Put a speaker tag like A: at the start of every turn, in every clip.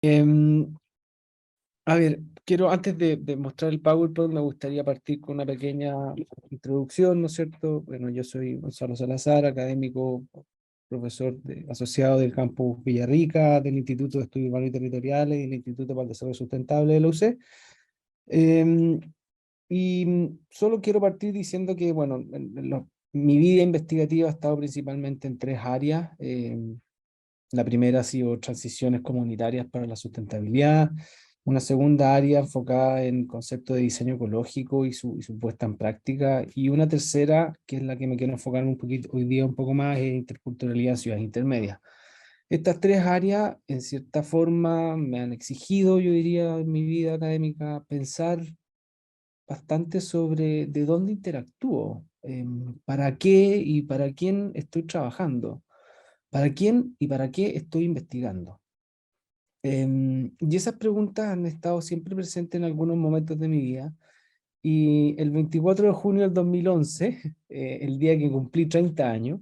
A: Em, a ver, quiero, antes de mostrar el PowerPoint, me gustaría partir con una pequeña introducción, ¿no es cierto? Bueno, yo soy Gonzalo Salazar, académico, profesor asociado del campus Villarrica, del Instituto de Estudios Urbanos y Territoriales y del Instituto para el Desarrollo Sustentable de la UC. Em, Solo quiero partir diciendo que, bueno, mi vida investigativa ha estado principalmente en tres áreas. La primera ha sido transiciones comunitarias para la sustentabilidad, una segunda área enfocada en conceptos de diseño ecológico y su puesta en práctica, y una tercera, que es la que me quiero enfocar un poquito hoy día un poco más, es interculturalidad en ciudades intermedias. Estas tres áreas, en cierta forma, me han exigido, yo diría, en mi vida académica, pensar bastante sobre de dónde interactúo, para qué y para quién estoy trabajando, para quién y para qué estoy investigando. Y esas preguntas han estado siempre presentes en algunos momentos de mi vida. Y el 24 de junio del 2011, el día que cumplí 30 años,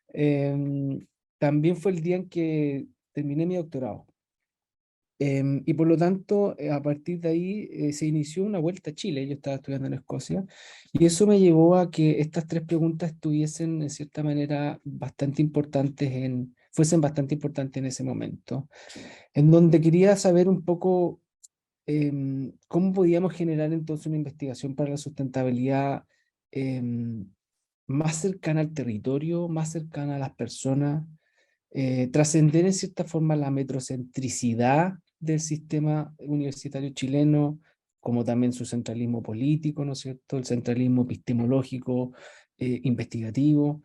A: em, también fue el día en que terminé mi doctorado. Y por lo tanto, a partir de ahí se inició una vuelta a Chile. Yo estaba estudiando en Escocia y eso me llevó a que estas tres preguntas estuviesen, en cierta manera, fuesen bastante importantes en ese momento, en donde quería saber un poco cómo podíamos generar entonces una investigación para la sustentabilidad em, más cercana al territorio, más cercana a las personas, trascender en cierta forma la metrocentricidad del sistema universitario chileno, como también su centralismo político, ¿no es cierto? El centralismo epistemológico, investigativo,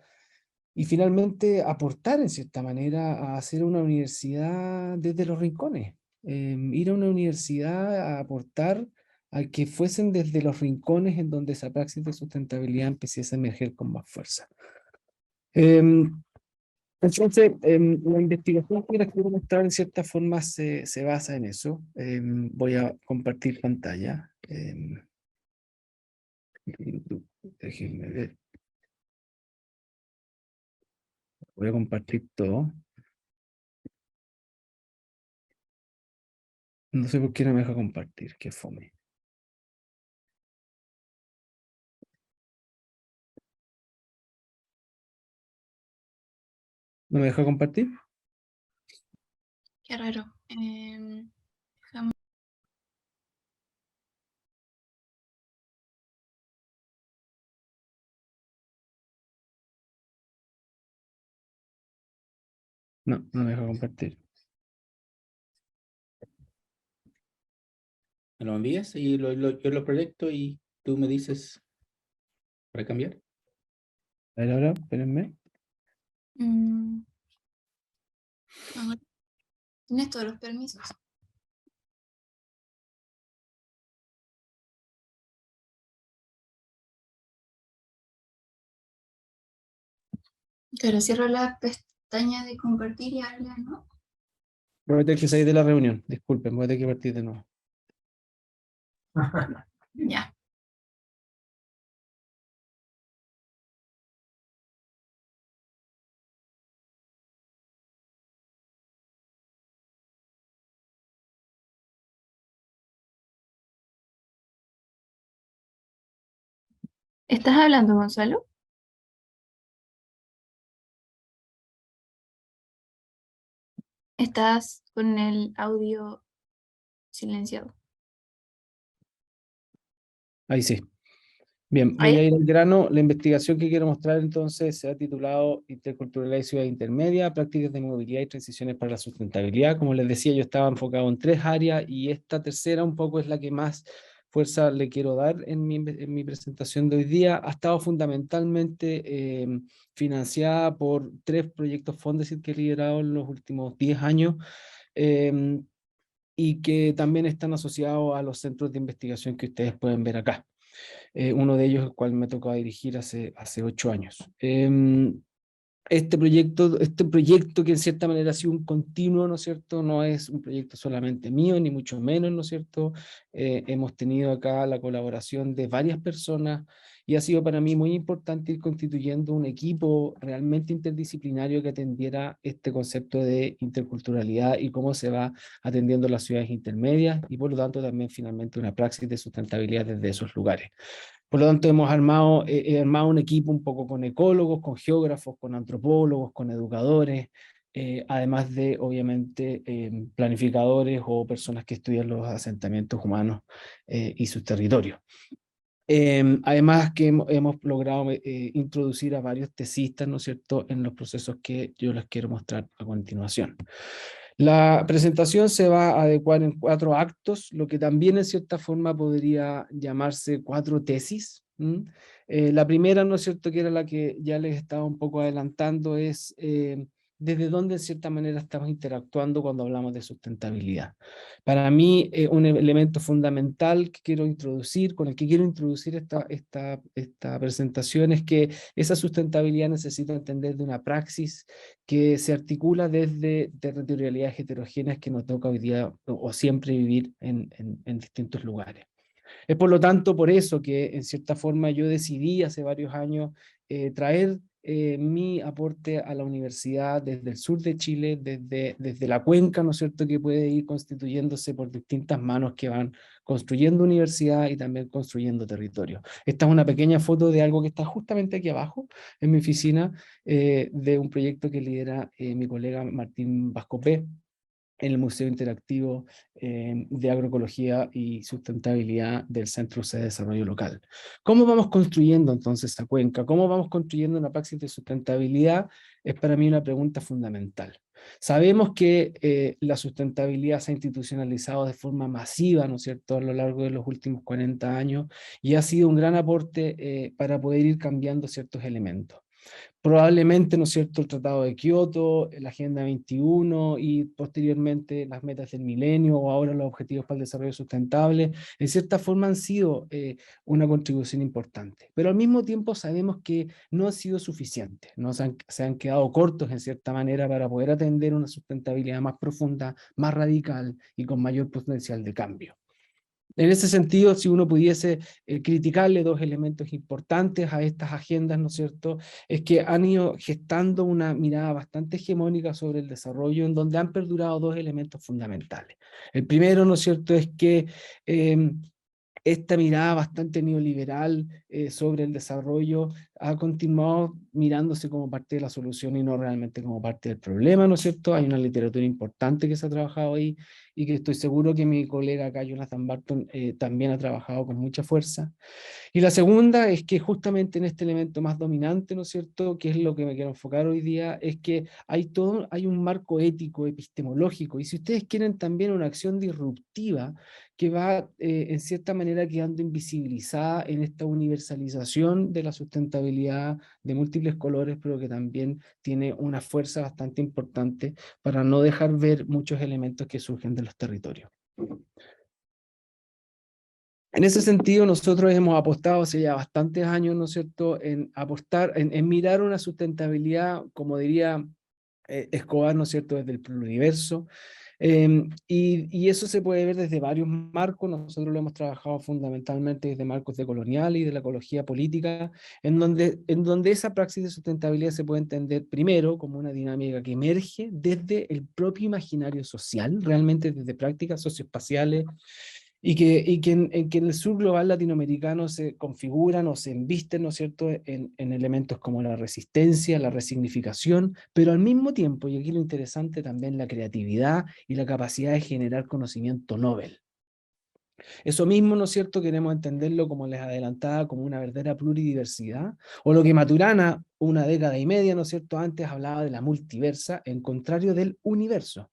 A: y finalmente aportar en cierta manera a hacer una universidad desde los rincones. Ir a una universidad a aportar a que fuesen desde los rincones en donde esa praxis de sustentabilidad empezase a emerger con más fuerza. Em, la investigación que les quiero mostrar en cierta forma se basa en eso. Voy a compartir pantalla. Déjenme ver. Voy a compartir todo. No sé por qué no me deja compartir, qué fome. ¿No me deja compartir?
B: Qué raro. Déjame-
A: No, no me deja compartir.
C: Me lo envías y yo lo proyecto y tú me dices para cambiar.
A: A ver, ahora, espérenme.
B: Mm, ahora tienes todos los permisos. Claro, cierro la pestaña de compartir y habla, ¿no?
A: Voy a tener que salir de la reunión. Disculpen, voy a tener que partir de nuevo.
B: Ya. ¿Estás hablando, Gonzalo? Estás con el audio silenciado.
A: Ahí sí. Bien, voy
B: ¿Ahí?
A: a ir al grano. La investigación que quiero mostrar entonces se ha titulado Interculturalidad y Ciudad Intermedia, prácticas de movilidad y transiciones para la sustentabilidad. Como les decía, yo estaba enfocado en tres áreas y esta tercera un poco es la que más fuerza le quiero dar en mi presentación de hoy día. Ha estado fundamentalmente financiada por tres proyectos Fondesit que he liderado en los últimos 10 años. eh, y que también están asociados a los centros de investigación que ustedes pueden ver acá. Uno de ellos, el cual me tocó dirigir hace 8 años. Este proyecto que en cierta manera ha sido un continuo, ¿no es cierto? No es un proyecto solamente mío, ni mucho menos, ¿no es cierto? Hemos tenido acá la colaboración de varias personas y ha sido para mí muy importante ir constituyendo un equipo realmente interdisciplinario que atendiera este concepto de interculturalidad y cómo se va atendiendo las ciudades intermedias y por lo tanto también finalmente una praxis de sustentabilidad desde esos lugares. Por lo tanto, hemos armado, he armado un equipo un poco con ecólogos, con geógrafos, con antropólogos, con educadores, además de, obviamente, planificadores o personas que estudian los asentamientos humanos y sus territorios. Además que hemos logrado introducir a varios tesistas, ¿no es cierto?, en los procesos que yo les quiero mostrar a continuación. La presentación se va a adecuar en 4 actos, lo que también en cierta forma podría llamarse 4 tesis. La primera, ¿no es cierto?, que era la que ya les estaba un poco adelantando, es desde dónde en cierta manera estamos interactuando cuando hablamos de sustentabilidad. Para mí, un elemento fundamental que quiero introducir, con el que quiero introducir esta presentación, es que esa sustentabilidad necesita entender de una praxis que se articula desde territorialidades heterogéneas que nos toca hoy día o siempre vivir en distintos lugares. Es por lo tanto por eso que en cierta forma yo decidí hace varios años traer mi aporte a la universidad desde el sur de Chile, desde la cuenca, ¿no es cierto?, que puede ir constituyéndose por distintas manos que van construyendo universidad y también construyendo territorio. Esta es una pequeña foto de algo que está justamente aquí abajo, en mi oficina, de un proyecto que lidera mi colega Martín Vascopé, en el Museo Interactivo de Agroecología y Sustentabilidad del Centro C de Desarrollo Local. ¿Cómo vamos construyendo entonces esta cuenca? ¿Cómo vamos construyendo una praxis de sustentabilidad? Es para mí una pregunta fundamental. Sabemos que la sustentabilidad se ha institucionalizado de forma masiva, ¿no es cierto?, a lo largo de los últimos 40 años y ha sido un gran aporte para poder ir cambiando ciertos elementos. Probablemente, ¿no es cierto?, el Tratado de Kioto, la Agenda 21 y posteriormente las metas del milenio o ahora los Objetivos para el Desarrollo Sustentable, en cierta forma han sido una contribución importante. Pero al mismo tiempo sabemos que no ha sido suficiente, ¿no? Se han quedado cortos en cierta manera para poder atender una sustentabilidad más profunda, más radical y con mayor potencial de cambio. En ese sentido, si uno pudiese criticarle 2 elementos importantes a estas agendas, ¿no es cierto?, es que han ido gestando una mirada bastante hegemónica sobre el desarrollo, en donde han perdurado 2 elementos fundamentales. El primero, ¿no es cierto?, es que esta mirada bastante neoliberal sobre el desarrollo ha continuado mirándose como parte de la solución y no realmente como parte del problema, ¿no es cierto? Hay una literatura importante que se ha trabajado ahí y que estoy seguro que mi colega acá, Jonathan Barton, también ha trabajado con mucha fuerza. Y la segunda es que justamente en este elemento más dominante, ¿no es cierto?, que es lo que me quiero enfocar hoy día, es que hay un marco ético, epistemológico, y si ustedes quieren también una acción disruptiva que va en cierta manera quedando invisibilizada en esta universalización de la sustentabilidad de múltiples colores, pero que también tiene una fuerza bastante importante para no dejar ver muchos elementos que surgen de los territorios. En ese sentido, nosotros hemos apostado hace ya bastantes años, ¿no es cierto?, en apostar, en mirar una sustentabilidad, como diría Escobar, ¿no es cierto?, desde el pluriverso. Y eso se puede ver desde varios marcos. Nosotros lo hemos trabajado fundamentalmente desde marcos de colonial y de la ecología política, en donde esa praxis de sustentabilidad se puede entender primero como una dinámica que emerge desde el propio imaginario social, realmente desde prácticas socioespaciales, y que en el sur global latinoamericano se configuran o se embisten, ¿no es cierto?, en elementos como la resistencia, la resignificación, pero al mismo tiempo, y aquí lo interesante también, la creatividad y la capacidad de generar conocimiento novel. Eso mismo, ¿no es cierto?, queremos entenderlo, como les adelantaba, como una verdadera pluridiversidad, o lo que Maturana, una década y media, ¿no es cierto?, antes hablaba de la multiversa, en contrario del universo.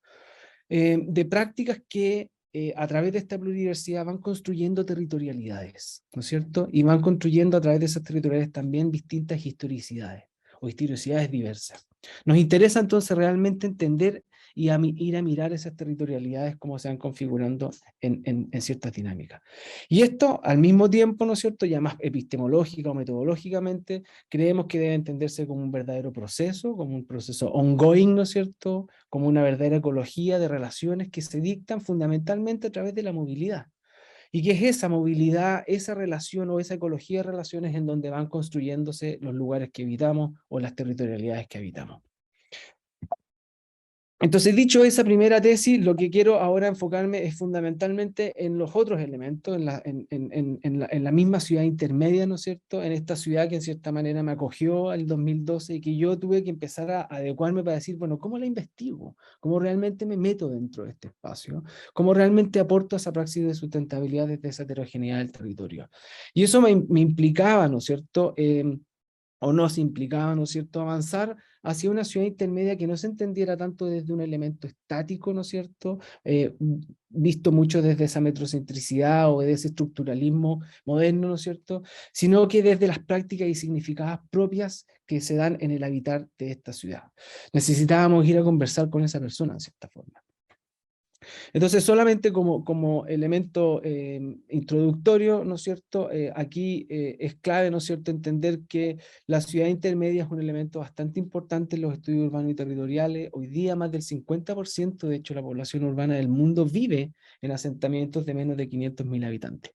A: De prácticas que a través de esta pluridiversidad van construyendo territorialidades, ¿no es cierto? Y van construyendo a través de esas territorialidades también distintas historicidades o historicidades diversas. Nos interesa entonces realmente entender y ir a mirar esas territorialidades cómo se van configurando en ciertas dinámicas. Y esto al mismo tiempo, ¿no es cierto?, ya más epistemológica o metodológicamente, creemos que debe entenderse como un verdadero proceso, como un proceso ongoing, ¿no es cierto?, como una verdadera ecología de relaciones que se dictan fundamentalmente a través de la movilidad. y que es esa movilidad, esa relación o esa ecología de relaciones en donde van construyéndose los lugares que habitamos o las territorialidades que habitamos. Entonces, dicho esa primera tesis, lo que quiero ahora enfocarme es fundamentalmente en los otros elementos, en la misma ciudad intermedia, ¿no es cierto? En esta ciudad que en cierta manera me acogió al 2012 y que yo tuve que empezar a adecuarme para decir, bueno, ¿cómo la investigo? ¿Cómo realmente me meto dentro de este espacio? ¿Cómo realmente aporto a esa praxis de sustentabilidad desde esa heterogeneidad del territorio? Y eso me implicaba, ¿no es cierto?, o nos implicaba, ¿no es cierto?, avanzar hacia una ciudad intermedia que no se entendiera tanto desde un elemento estático, ¿no es cierto?, visto mucho desde esa metrocentricidad o de ese estructuralismo moderno, ¿no es cierto?, sino que desde las prácticas y significadas propias que se dan en el habitar de esta ciudad. Necesitábamos ir a conversar con esa persona, de cierta forma. Entonces, solamente como elemento introductorio, ¿no es cierto? Aquí es clave, ¿no es cierto?, entender que la ciudad intermedia es un elemento bastante importante en los estudios urbanos y territoriales. Hoy día más del 50%, de hecho, la población urbana del mundo vive en asentamientos de menos de 500.000 habitantes.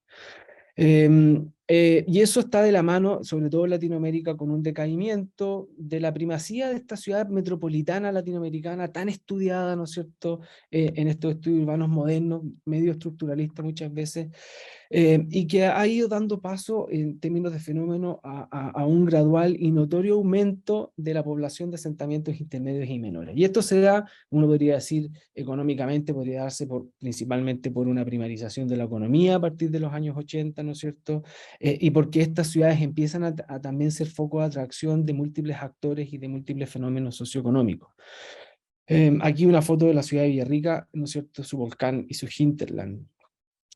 A: Y eso está de la mano, sobre todo en Latinoamérica, con un decaimiento de la primacía de esta ciudad metropolitana latinoamericana tan estudiada, ¿no es cierto?, en estos estudios urbanos modernos, medio estructuralistas muchas veces, y que ha ido dando paso en términos de fenómeno a un gradual y notorio aumento de la población de asentamientos intermedios y menores. Y esto se da, uno podría decir, económicamente podría darse principalmente por una primarización de la economía a partir de los años 80, ¿no es cierto?, y porque estas ciudades empiezan a también ser foco de atracción de múltiples actores y de múltiples fenómenos socioeconómicos. Aquí una foto de la ciudad de Villarrica, ¿no es cierto?, su volcán y su hinterland.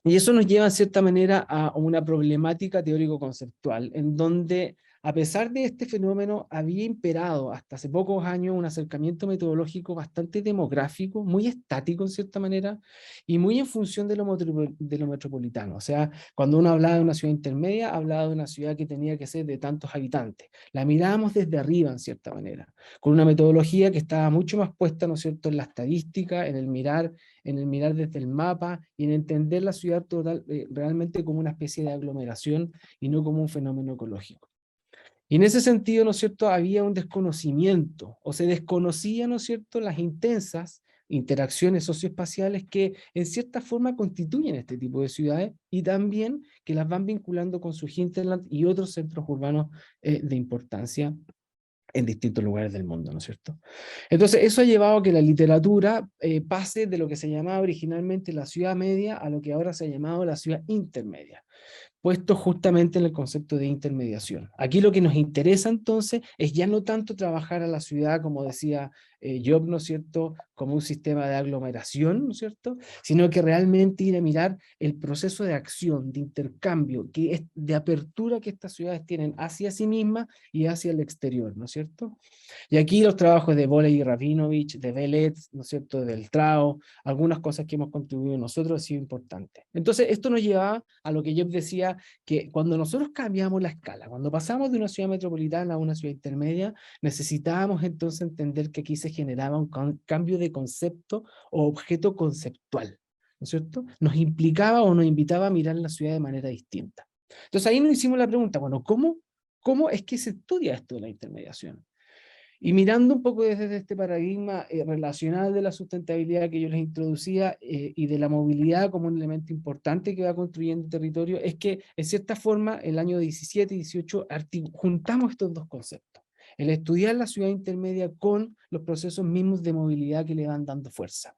A: Y eso nos lleva, en cierta manera, a una problemática teórico-conceptual, en donde, a pesar de este fenómeno, había imperado hasta hace pocos años un acercamiento metodológico bastante demográfico, muy estático, en cierta manera, y muy en función de lo metropolitano. O sea, cuando uno hablaba de una ciudad intermedia, hablaba de una ciudad que tenía que ser de tantos habitantes. La mirábamos desde arriba, en cierta manera, con una metodología que estaba mucho más puesta, ¿no es cierto?, en la estadística, en el mirar desde el mapa y en entender la ciudad realmente como una especie de aglomeración y no como un fenómeno ecológico. Y en ese sentido, ¿no es cierto?, había un desconocimiento, o se desconocía, ¿no es cierto?, las intensas interacciones socioespaciales que en cierta forma constituyen este tipo de ciudades y también que las van vinculando con su hinterland y otros centros urbanos de importancia en distintos lugares del mundo, ¿no es cierto? Entonces, eso ha llevado a que la literatura pase de lo que se llamaba originalmente la ciudad media a lo que ahora se ha llamado la ciudad intermedia, puesto justamente en el concepto de intermediación. Aquí lo que nos interesa entonces es ya no tanto trabajar a la ciudad, como decía Job, ¿no es cierto?, como un sistema de aglomeración, ¿no es cierto?, sino que realmente ir a mirar el proceso de acción, de intercambio, que es de apertura que estas ciudades tienen hacia sí mismas y hacia el exterior, ¿no es cierto? Y aquí los trabajos de Bolle y Rabinovich, de Velez, ¿no es cierto?, de Beltrao, algunas cosas que hemos contribuido nosotros han sido importantes. Entonces, esto nos lleva a lo que yo decía, que cuando nosotros cambiamos la escala, cuando pasamos de una ciudad metropolitana a una ciudad intermedia, necesitábamos entonces entender que aquí se generaba un cambio de concepto o objeto conceptual, ¿no es cierto? Nos implicaba o nos invitaba a mirar la ciudad de manera distinta. Entonces ahí nos hicimos la pregunta, bueno, ¿cómo es que se estudia esto de la intermediación? Y mirando un poco desde este paradigma relacional de la sustentabilidad que yo les introducía y de la movilidad como un elemento importante que va construyendo el territorio, es que en cierta forma el año 17 y 18 juntamos estos dos conceptos. El estudiar la ciudad intermedia con los procesos mismos de movilidad que le van dando fuerza.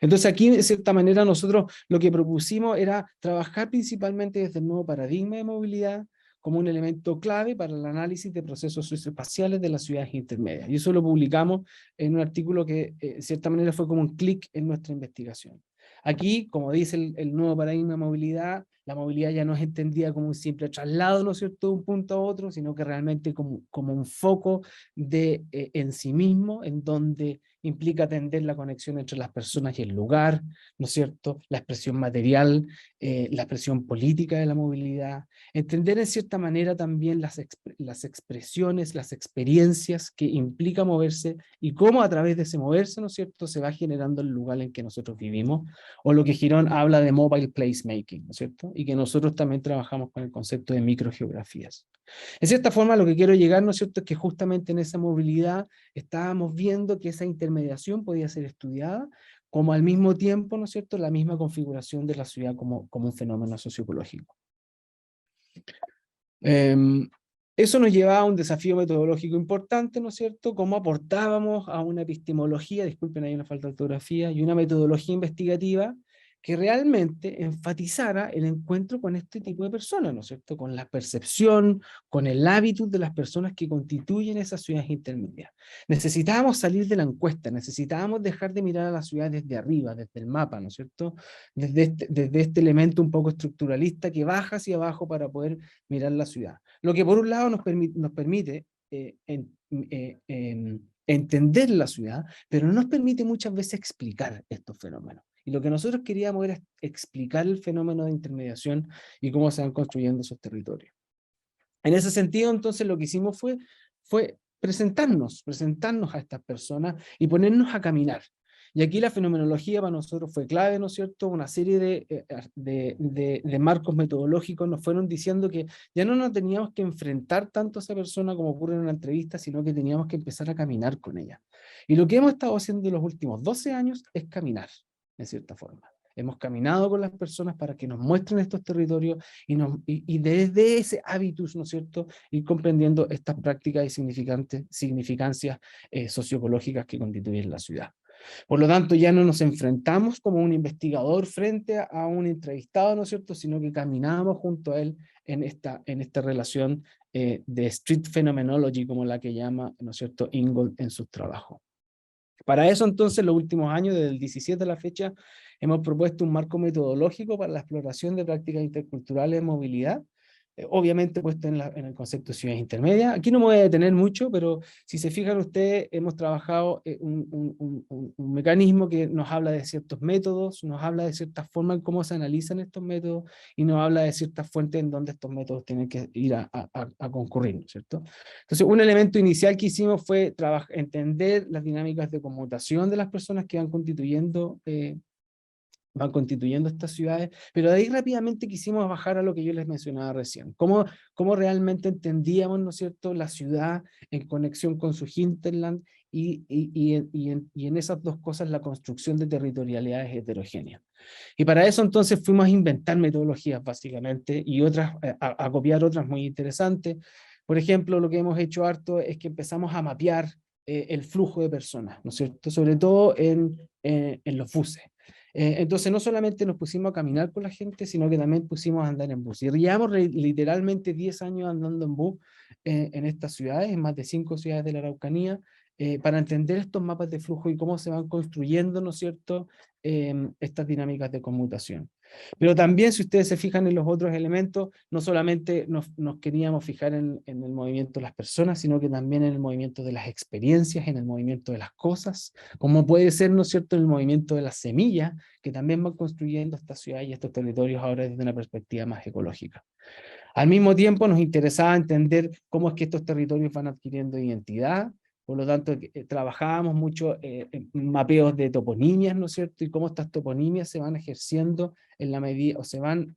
A: Entonces aquí, de cierta manera, nosotros lo que propusimos era trabajar principalmente desde el nuevo paradigma de movilidad como un elemento clave para el análisis de procesos socioespaciales de las ciudades intermedias. Y eso lo publicamos en un artículo que, de cierta manera, fue como un clic en nuestra investigación. Aquí, como dice el nuevo paradigma de movilidad, la movilidad ya no es entendida como un simple traslado, ¿no es cierto?, de un punto a otro, sino que realmente como un foco en sí mismo, en donde implica atender la conexión entre las personas y el lugar, ¿no es cierto? La expresión material, la expresión política de la movilidad, entender en cierta manera también las expresiones, las experiencias que implica moverse y cómo a través de ese moverse, ¿no es cierto?, se va generando el lugar en que nosotros vivimos, o lo que Girón habla de mobile placemaking, ¿no es cierto? Y que nosotros también trabajamos con el concepto de microgeografías. En cierta forma, lo que quiero llegar, ¿no es cierto?, es que justamente en esa movilidad estábamos viendo que esa intermediación podía ser estudiada, como al mismo tiempo, ¿no es cierto?, la misma configuración de la ciudad como un fenómeno socioecológico. Eso nos llevaba a un desafío metodológico importante, ¿no es cierto?, cómo aportábamos a una epistemología, disculpen, hay una falta de ortografía, y una metodología investigativa que realmente enfatizara el encuentro con este tipo de personas, ¿no es cierto?, con la percepción, con el hábitus de las personas que constituyen esas ciudades intermedias. Necesitábamos salir de la encuesta, necesitábamos dejar de mirar a la ciudad desde arriba, desde el mapa, ¿no es cierto?, desde este elemento un poco estructuralista que baja hacia abajo para poder mirar la ciudad. Lo que por un lado nos permite entender la ciudad, pero no nos permite muchas veces explicar estos fenómenos. Y lo que nosotros queríamos era explicar el fenómeno de intermediación y cómo se van construyendo esos territorios. En ese sentido, entonces, lo que hicimos fue presentarnos a estas personas y ponernos a caminar. Y aquí la fenomenología para nosotros fue clave, ¿no es cierto? Una serie de marcos metodológicos nos fueron diciendo que ya no nos teníamos que enfrentar tanto a esa persona como ocurre en una entrevista, sino que teníamos que empezar a caminar con ella. Y lo que hemos estado haciendo en los últimos 12 años es caminar, en cierta forma. Hemos caminado con las personas para que nos muestren estos territorios y desde ese hábitus, ¿no es cierto?, ir comprendiendo estas prácticas y significancias socioecológicas que constituyen la ciudad. Por lo tanto, ya no nos enfrentamos como un investigador frente a un entrevistado, ¿no es cierto?, sino que caminamos junto a él en esta relación de street phenomenology, como la que llama, ¿no es cierto?, Ingold en sus trabajos. Para eso, entonces, los últimos años, desde el 17 a la fecha, hemos propuesto un marco metodológico para la exploración de prácticas interculturales de movilidad, obviamente puesto en el concepto de ciudades intermedias. Aquí no me voy a detener mucho, pero si se fijan ustedes, hemos trabajado un mecanismo que nos habla de ciertos métodos, nos habla de ciertas formas en cómo se analizan estos métodos, y nos habla de ciertas fuentes en donde estos métodos tienen que ir a concurrir, ¿no es cierto? Entonces, un elemento inicial que hicimos fue entender las dinámicas de conmutación de las personas que van constituyendo estas ciudades, pero de ahí rápidamente quisimos bajar a lo que yo les mencionaba recién, cómo realmente entendíamos, ¿no es cierto?, la ciudad en conexión con su hinterland y en esas dos cosas la construcción de territorialidades heterogéneas. Y para eso entonces fuimos a inventar metodologías básicamente y otras, a copiar otras muy interesantes. Por ejemplo, lo que hemos hecho harto es que empezamos a mapear el flujo de personas, ¿no es cierto?, sobre todo en los buses. Entonces no solamente nos pusimos a caminar con la gente, sino que también pusimos a andar en bus. Y llevamos literalmente 10 años andando en bus en estas ciudades, en más de 5 ciudades de la Araucanía, para entender estos mapas de flujo y cómo se van construyendo, ¿no es cierto?, estas dinámicas de conmutación. Pero también, si ustedes se fijan en los otros elementos, no solamente nos queríamos fijar en el movimiento de las personas, sino que también en el movimiento de las experiencias, en el movimiento de las cosas, como puede ser, ¿no es cierto?, en el movimiento de las semillas, que también van construyendo esta ciudad y estos territorios ahora desde una perspectiva más ecológica. Al mismo tiempo nos interesaba entender cómo es que estos territorios van adquiriendo identidad. Por lo tanto, trabajábamos mucho en mapeos de toponimias, ¿no es cierto?, y cómo estas toponimias se van ejerciendo en la medida, o se van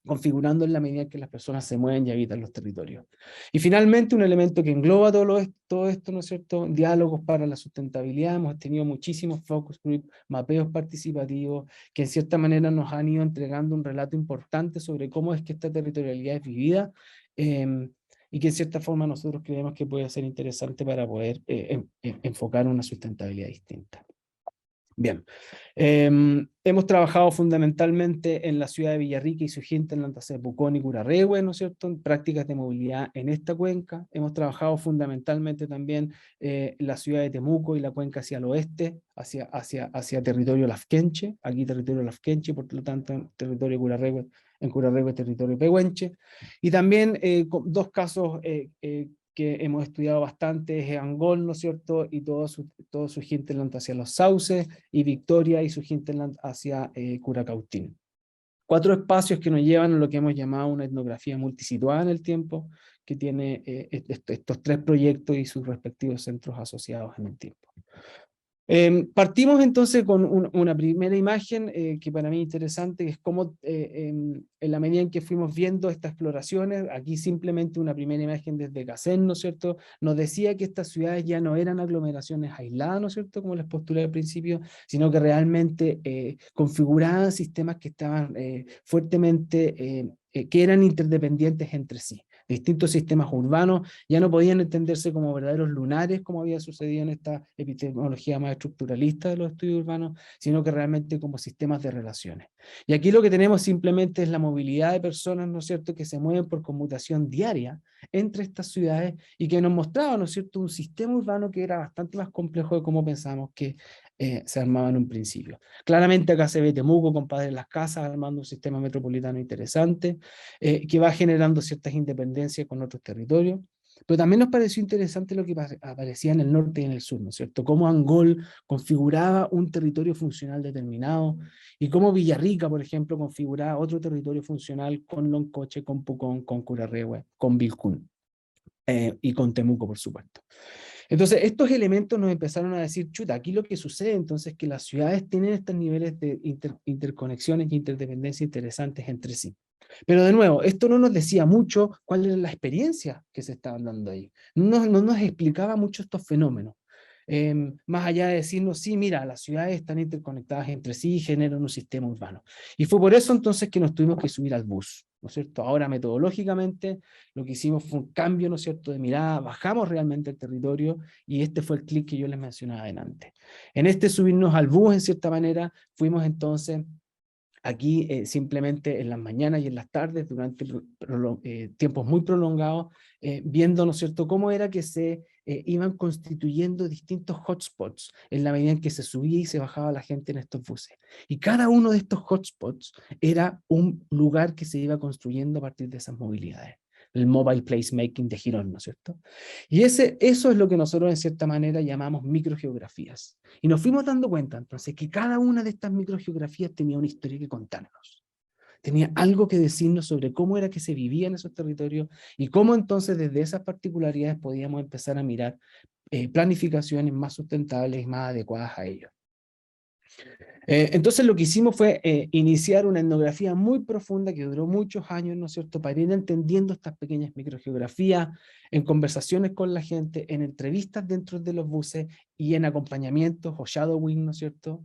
A: configurando en la medida en que las personas se mueven y habitan los territorios. Y finalmente, un elemento que engloba todo esto, ¿no es cierto?, diálogos para la sustentabilidad. Hemos tenido muchísimos focus group, mapeos participativos, que en cierta manera nos han ido entregando un relato importante sobre cómo es que esta territorialidad es vivida, y que en cierta forma nosotros creemos que puede ser interesante para poder enfocar una sustentabilidad distinta. Bien, hemos trabajado fundamentalmente en la ciudad de Villarrica y su hinterland hacia Pucón y Curarrehue, ¿no es cierto?, en prácticas de movilidad en esta cuenca. Hemos trabajado fundamentalmente también la ciudad de Temuco y la cuenca hacia el oeste, hacia territorio lafkenche, aquí territorio lafkenche, por lo tanto territorio Curarrehue, en Curarrehue territorio pehuenche. Y también dos casos que hemos estudiado bastante es Angol, ¿no es cierto? Y todo su hinterland hacia los sauces, y Victoria y su hinterland hacia Curacautín. 4 espacios que nos llevan a lo que hemos llamado una etnografía multisituada en el tiempo, que tiene estos 3 proyectos y sus respectivos centros asociados en el tiempo. Partimos entonces con una primera imagen que para mí es interesante, que es cómo en la medida en que fuimos viendo estas exploraciones, aquí simplemente una primera imagen desde Casén, ¿no es cierto? Nos decía que estas ciudades ya no eran aglomeraciones aisladas, ¿no es cierto? Como les postulé al principio, sino que realmente configuraban sistemas que estaban fuertemente, que eran interdependientes entre sí. Distintos sistemas urbanos ya no podían entenderse como verdaderos lunares, como había sucedido en esta epistemología más estructuralista de los estudios urbanos, sino que realmente como sistemas de relaciones. Y aquí lo que tenemos simplemente es la movilidad de personas, ¿no es cierto?, que se mueven por conmutación diaria entre estas ciudades y que nos mostraba, ¿no es cierto?, un sistema urbano que era bastante más complejo de cómo pensamos que se armaba en un principio. Claramente acá se ve Temuco, compadre, en las casas, armando un sistema metropolitano interesante, que va generando ciertas independencias con otros territorios. Pero también nos pareció interesante lo que aparecía en el norte y en el sur, ¿no es cierto? Cómo Angol configuraba un territorio funcional determinado, y cómo Villarrica, por ejemplo, configuraba otro territorio funcional con Loncoche, con Pucón, con Curarrehue, con Vilcún, y con Temuco, por supuesto. Entonces, estos elementos nos empezaron a decir, chuta, aquí lo que sucede entonces es que las ciudades tienen estos niveles de interconexiones y interdependencia interesantes entre sí. Pero de nuevo, esto no nos decía mucho cuál era la experiencia que se estaban dando ahí. No nos explicaba mucho estos fenómenos. Más allá de decirnos, sí, mira, las ciudades están interconectadas entre sí y generan un sistema urbano. Y fue por eso entonces que nos tuvimos que subir al bus, ¿no es cierto? Ahora metodológicamente lo que hicimos fue un cambio, ¿no es cierto?, de mirada, bajamos realmente el territorio, y este fue el clic que yo les mencionaba adelante. En este subirnos al bus, en cierta manera, fuimos entonces aquí simplemente en las mañanas y en las tardes, durante tiempos muy prolongados, viendo, ¿no es cierto?, cómo era que se iban constituyendo distintos hotspots en la medida en que se subía y se bajaba la gente en estos buses. Y cada uno de estos hotspots era un lugar que se iba construyendo a partir de esas movilidades. El mobile placemaking de Girón, ¿no es cierto? Y eso es lo que nosotros en cierta manera llamamos microgeografías. Y nos fuimos dando cuenta entonces que cada una de estas microgeografías tenía una historia que contarnos. Tenía algo que decirnos sobre cómo era que se vivía en esos territorios y cómo entonces desde esas particularidades podíamos empezar a mirar planificaciones más sustentables y más adecuadas a ellos. Entonces lo que hicimos fue iniciar una etnografía muy profunda que duró muchos años, ¿no es cierto?, para ir entendiendo estas pequeñas microgeografías, en conversaciones con la gente, en entrevistas dentro de los buses y en acompañamientos o shadowing, ¿no es cierto?,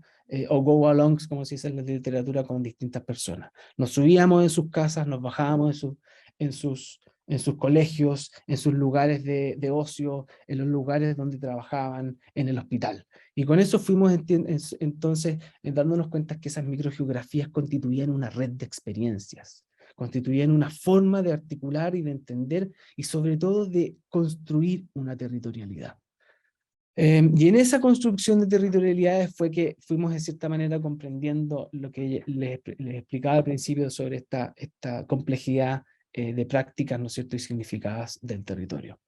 A: o go-alongs, como se dice en la literatura, con distintas personas. Nos subíamos en sus casas, nos bajábamos en sus colegios, en sus lugares de ocio, en los lugares donde trabajaban, en el hospital. Y con eso fuimos entonces dándonos cuenta que esas microgeografías constituían una red de experiencias, constituían una forma de articular y de entender, y sobre todo de construir una territorialidad. Y en esa construcción de territorialidades fue que fuimos de cierta manera comprendiendo lo que les explicaba al principio sobre esta complejidad de prácticas, ¿no es cierto?, y significadas del territorio.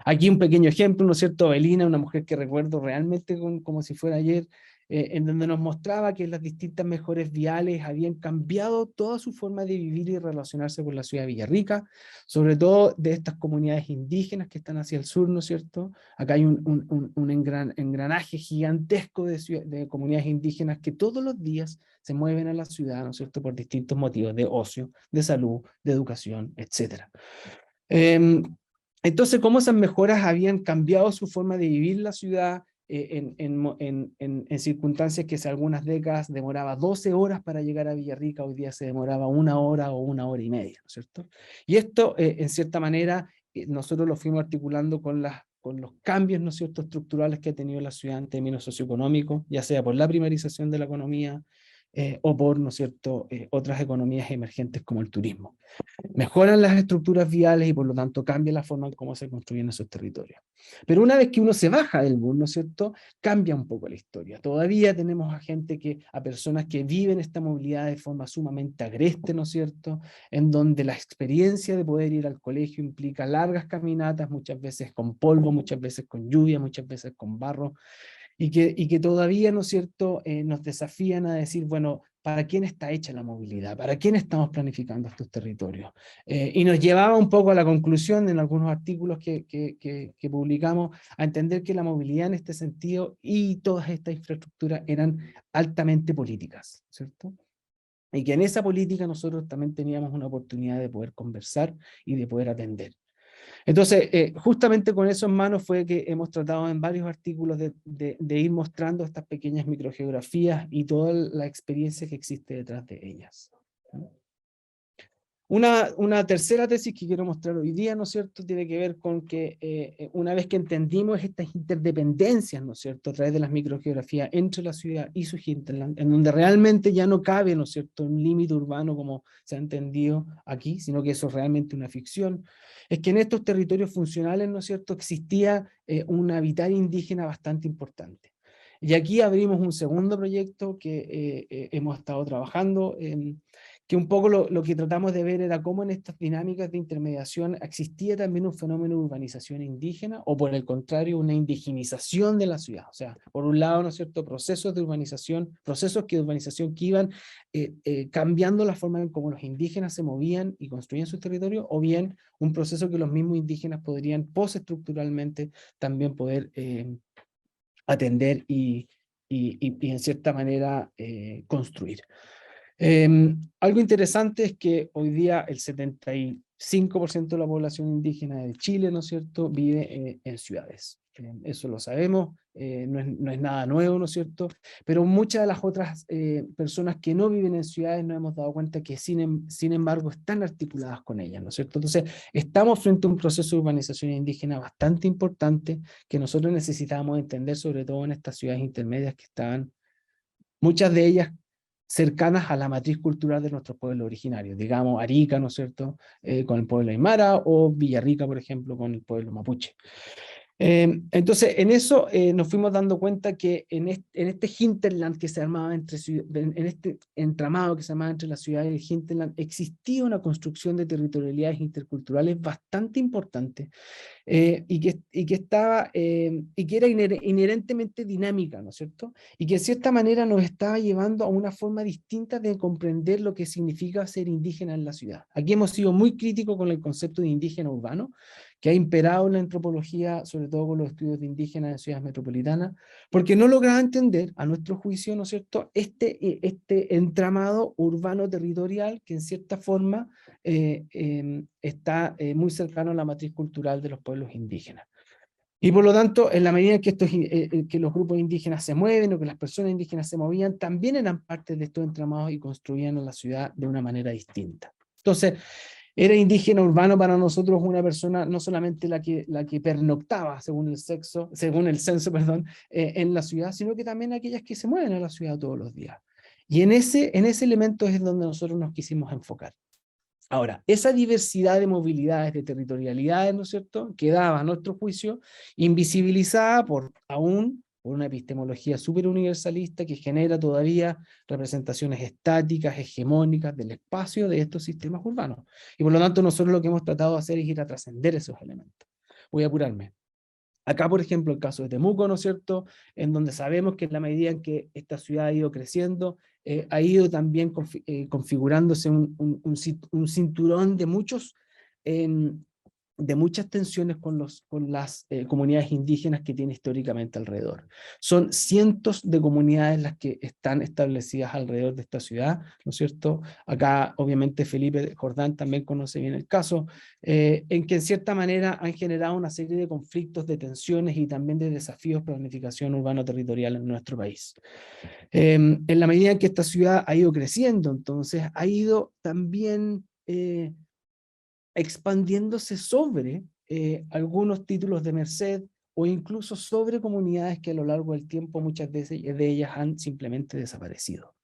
A: Aquí un pequeño ejemplo, ¿no es cierto? Belina, una mujer que recuerdo realmente como si fuera ayer, en donde nos mostraba que las distintas mejores viales habían cambiado toda su forma de vivir y relacionarse con la ciudad de Villarrica, sobre todo de estas comunidades indígenas que están hacia el sur, ¿no es cierto? Acá hay un engranaje gigantesco de comunidades indígenas que todos los días se mueven a la ciudad, ¿no es cierto?, por distintos motivos de ocio, de salud, de educación, etc. Entonces, cómo esas mejoras habían cambiado su forma de vivir la ciudad en circunstancias que hace algunas décadas demoraba 12 horas para llegar a Villarrica, hoy día se demoraba 1 hora o 1 hora y media, ¿no es cierto? Y esto, en cierta manera, nosotros lo fuimos articulando con los cambios, ¿no es cierto?, estructurales que ha tenido la ciudad en términos socioeconómicos, ya sea por la primarización de la economía, o por, ¿no es cierto?, otras economías emergentes como el turismo. Mejoran las estructuras viales y por lo tanto cambia la forma en cómo se construyen esos territorios. Pero una vez que uno se baja del bus, ¿no es cierto?, cambia un poco la historia. Todavía tenemos a personas que viven esta movilidad de forma sumamente agreste, ¿no es cierto?, en donde la experiencia de poder ir al colegio implica largas caminatas, muchas veces con polvo, muchas veces con lluvia, muchas veces con barro, y que todavía, ¿no es cierto?, nos desafían a decir, bueno, ¿para quién está hecha la movilidad? ¿Para quién estamos planificando estos territorios? Y nos llevaba un poco a la conclusión en algunos artículos que publicamos, a entender que la movilidad en este sentido y todas estas infraestructuras eran altamente políticas, ¿cierto? Y que en esa política nosotros también teníamos una oportunidad de poder conversar y de poder atender. Entonces, justamente con eso en mano fue que hemos tratado en varios artículos de ir mostrando estas pequeñas microgeografías y toda la experiencia que existe detrás de ellas. Una tercera tesis que quiero mostrar hoy día, ¿no es cierto?, tiene que ver con que una vez que entendimos estas interdependencias, ¿no es cierto?, a través de las microgeografías entre la ciudad y su hinterland, en donde realmente ya no cabe, ¿no es cierto?, un límite urbano como se ha entendido aquí, sino que eso es realmente una ficción, es que en estos territorios funcionales, ¿no es cierto?, existía un habitat indígena bastante importante. Y aquí abrimos un segundo proyecto que hemos estado trabajando que un poco lo que tratamos de ver era cómo en estas dinámicas de intermediación existía también un fenómeno de urbanización indígena, o por el contrario, una indigenización de la ciudad. O sea, por un lado, ¿no es cierto?, procesos de urbanización que iban cambiando la forma en cómo los indígenas se movían y construían sus territorios, o bien un proceso que los mismos indígenas podrían postestructuralmente también poder atender y en cierta manera construir. Algo interesante es que hoy día el 75% de la población indígena de Chile, ¿no es cierto?, vive en ciudades. Eso lo sabemos, no es nada nuevo, ¿no es cierto? Pero muchas de las otras personas que no viven en ciudades nos hemos dado cuenta que sin embargo están articuladas con ellas, ¿no es cierto? Entonces estamos frente a un proceso de urbanización indígena bastante importante que nosotros necesitamos entender, sobre todo en estas ciudades intermedias que estaban, muchas de ellas cercanas a la matriz cultural de nuestros pueblos originarios, digamos Arica, ¿no es cierto?, con el pueblo Aymara, o Villarrica, por ejemplo, con el pueblo Mapuche. Entonces, en eso nos fuimos dando cuenta que en este hinterland que se armaba en este entramado que se armaba entre la ciudad y el hinterland, existía una construcción de territorialidades interculturales bastante importante, y que era inherentemente dinámica, ¿no es cierto? Y que de cierta manera nos estaba llevando a una forma distinta de comprender lo que significa ser indígena en la ciudad. Aquí hemos sido muy críticos con el concepto de indígena urbano, que ha imperado en la antropología, sobre todo con los estudios de indígenas en ciudades metropolitanas, porque no lograba entender, a nuestro juicio, ¿no es cierto?, este entramado urbano territorial que en cierta forma está muy cercano a la matriz cultural de los pueblos indígenas. Y por lo tanto, en la medida en que los grupos indígenas se mueven o que las personas indígenas se movían, también eran parte de estos entramados y construían la ciudad de una manera distinta. Entonces, era indígena urbano para nosotros una persona no solamente la que pernoctaba según el censo, perdón, en la ciudad, sino que también aquellas que se mueven a la ciudad todos los días. Y en ese elemento es donde nosotros nos quisimos enfocar. Ahora, esa diversidad de movilidades, de territorialidades, ¿no es cierto?, quedaba a nuestro juicio invisibilizada por una epistemología súper universalista que genera todavía representaciones estáticas, hegemónicas del espacio de estos sistemas urbanos. Y por lo tanto nosotros lo que hemos tratado de hacer es ir a trascender esos elementos. Voy a apurarme. Acá, por ejemplo, el caso de Temuco, ¿no es cierto?, en donde sabemos que en la medida en que esta ciudad ha ido creciendo, ha ido también configurándose un cinturón de muchas tensiones con las comunidades indígenas que tiene históricamente alrededor. Son cientos de comunidades las que están establecidas alrededor de esta ciudad, ¿no es cierto? Acá, obviamente, Felipe Jordán también conoce bien el caso, en que en cierta manera han generado una serie de conflictos, de tensiones y también de desafíos para la planificación urbano-territorial en nuestro país. En la medida en que esta ciudad ha ido creciendo, entonces ha ido también expandiéndose sobre algunos títulos de merced o incluso sobre comunidades que a lo largo del tiempo muchas de ellas han simplemente desaparecido.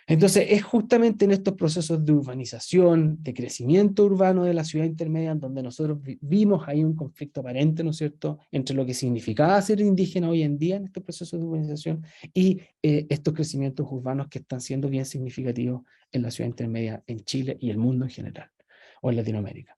A: Entonces, es justamente en estos procesos de urbanización, de crecimiento urbano de la ciudad intermedia, en donde nosotros vimos ahí un conflicto aparente, ¿no es cierto?, entre lo que significaba ser indígena hoy en día en estos procesos de urbanización y estos crecimientos urbanos que están siendo bien significativos en la ciudad intermedia, en Chile y el mundo en general, o en Latinoamérica.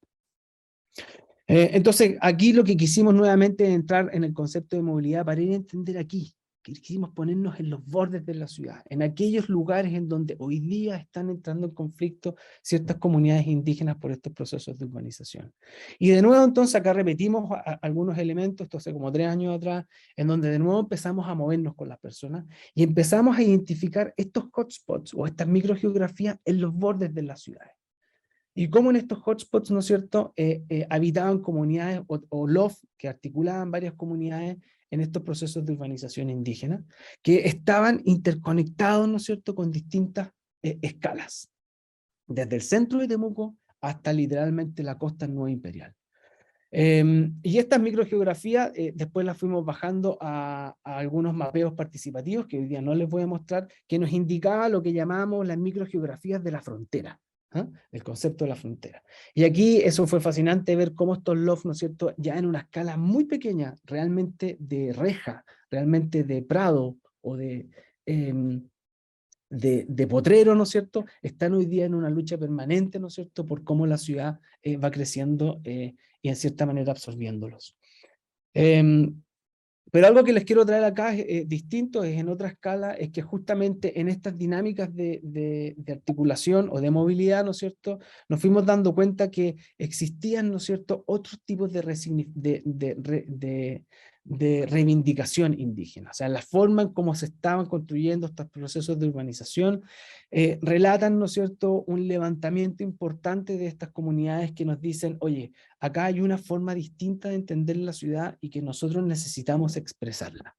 A: Entonces, aquí lo que quisimos nuevamente es entrar en el concepto de movilidad para ir a entender aquí. Quisimos ponernos en los bordes de la ciudad, en aquellos lugares en donde hoy día están entrando en conflicto ciertas comunidades indígenas por estos procesos de urbanización. Y de nuevo entonces acá repetimos algunos elementos, esto hace como 3 años atrás, en donde de nuevo empezamos a movernos con las personas y empezamos a identificar estos hotspots o estas microgeografías en los bordes de las ciudades. Y cómo en estos hotspots, ¿no es cierto?, habitaban comunidades o LOF que articulaban varias comunidades en estos procesos de urbanización indígena, que estaban interconectados, ¿no es cierto?, con distintas escalas, desde el centro de Temuco hasta literalmente la costa nueva imperial. Y estas microgeografías después las fuimos bajando a algunos mapeos participativos, que hoy día no les voy a mostrar, que nos indicaba lo que llamamos las microgeografías de la frontera. El concepto de la frontera. Y aquí eso fue fascinante ver cómo estos LOF, ¿no es cierto?, ya en una escala muy pequeña, realmente de reja, realmente de prado o de potrero, ¿no es cierto?, están hoy día en una lucha permanente, ¿no es cierto?, por cómo la ciudad va creciendo y en cierta manera absorbiéndolos. Pero algo que les quiero traer acá distinto, es en otra escala, es que justamente en estas dinámicas de articulación o de movilidad, ¿no es cierto?, nos fuimos dando cuenta que existían, ¿no es cierto?, otros tipos de reivindicación indígena. O sea, la forma en cómo se estaban construyendo estos procesos de urbanización relatan, ¿no es cierto?, un levantamiento importante de estas comunidades que nos dicen, oye, acá hay una forma distinta de entender la ciudad y que nosotros necesitamos expresarla.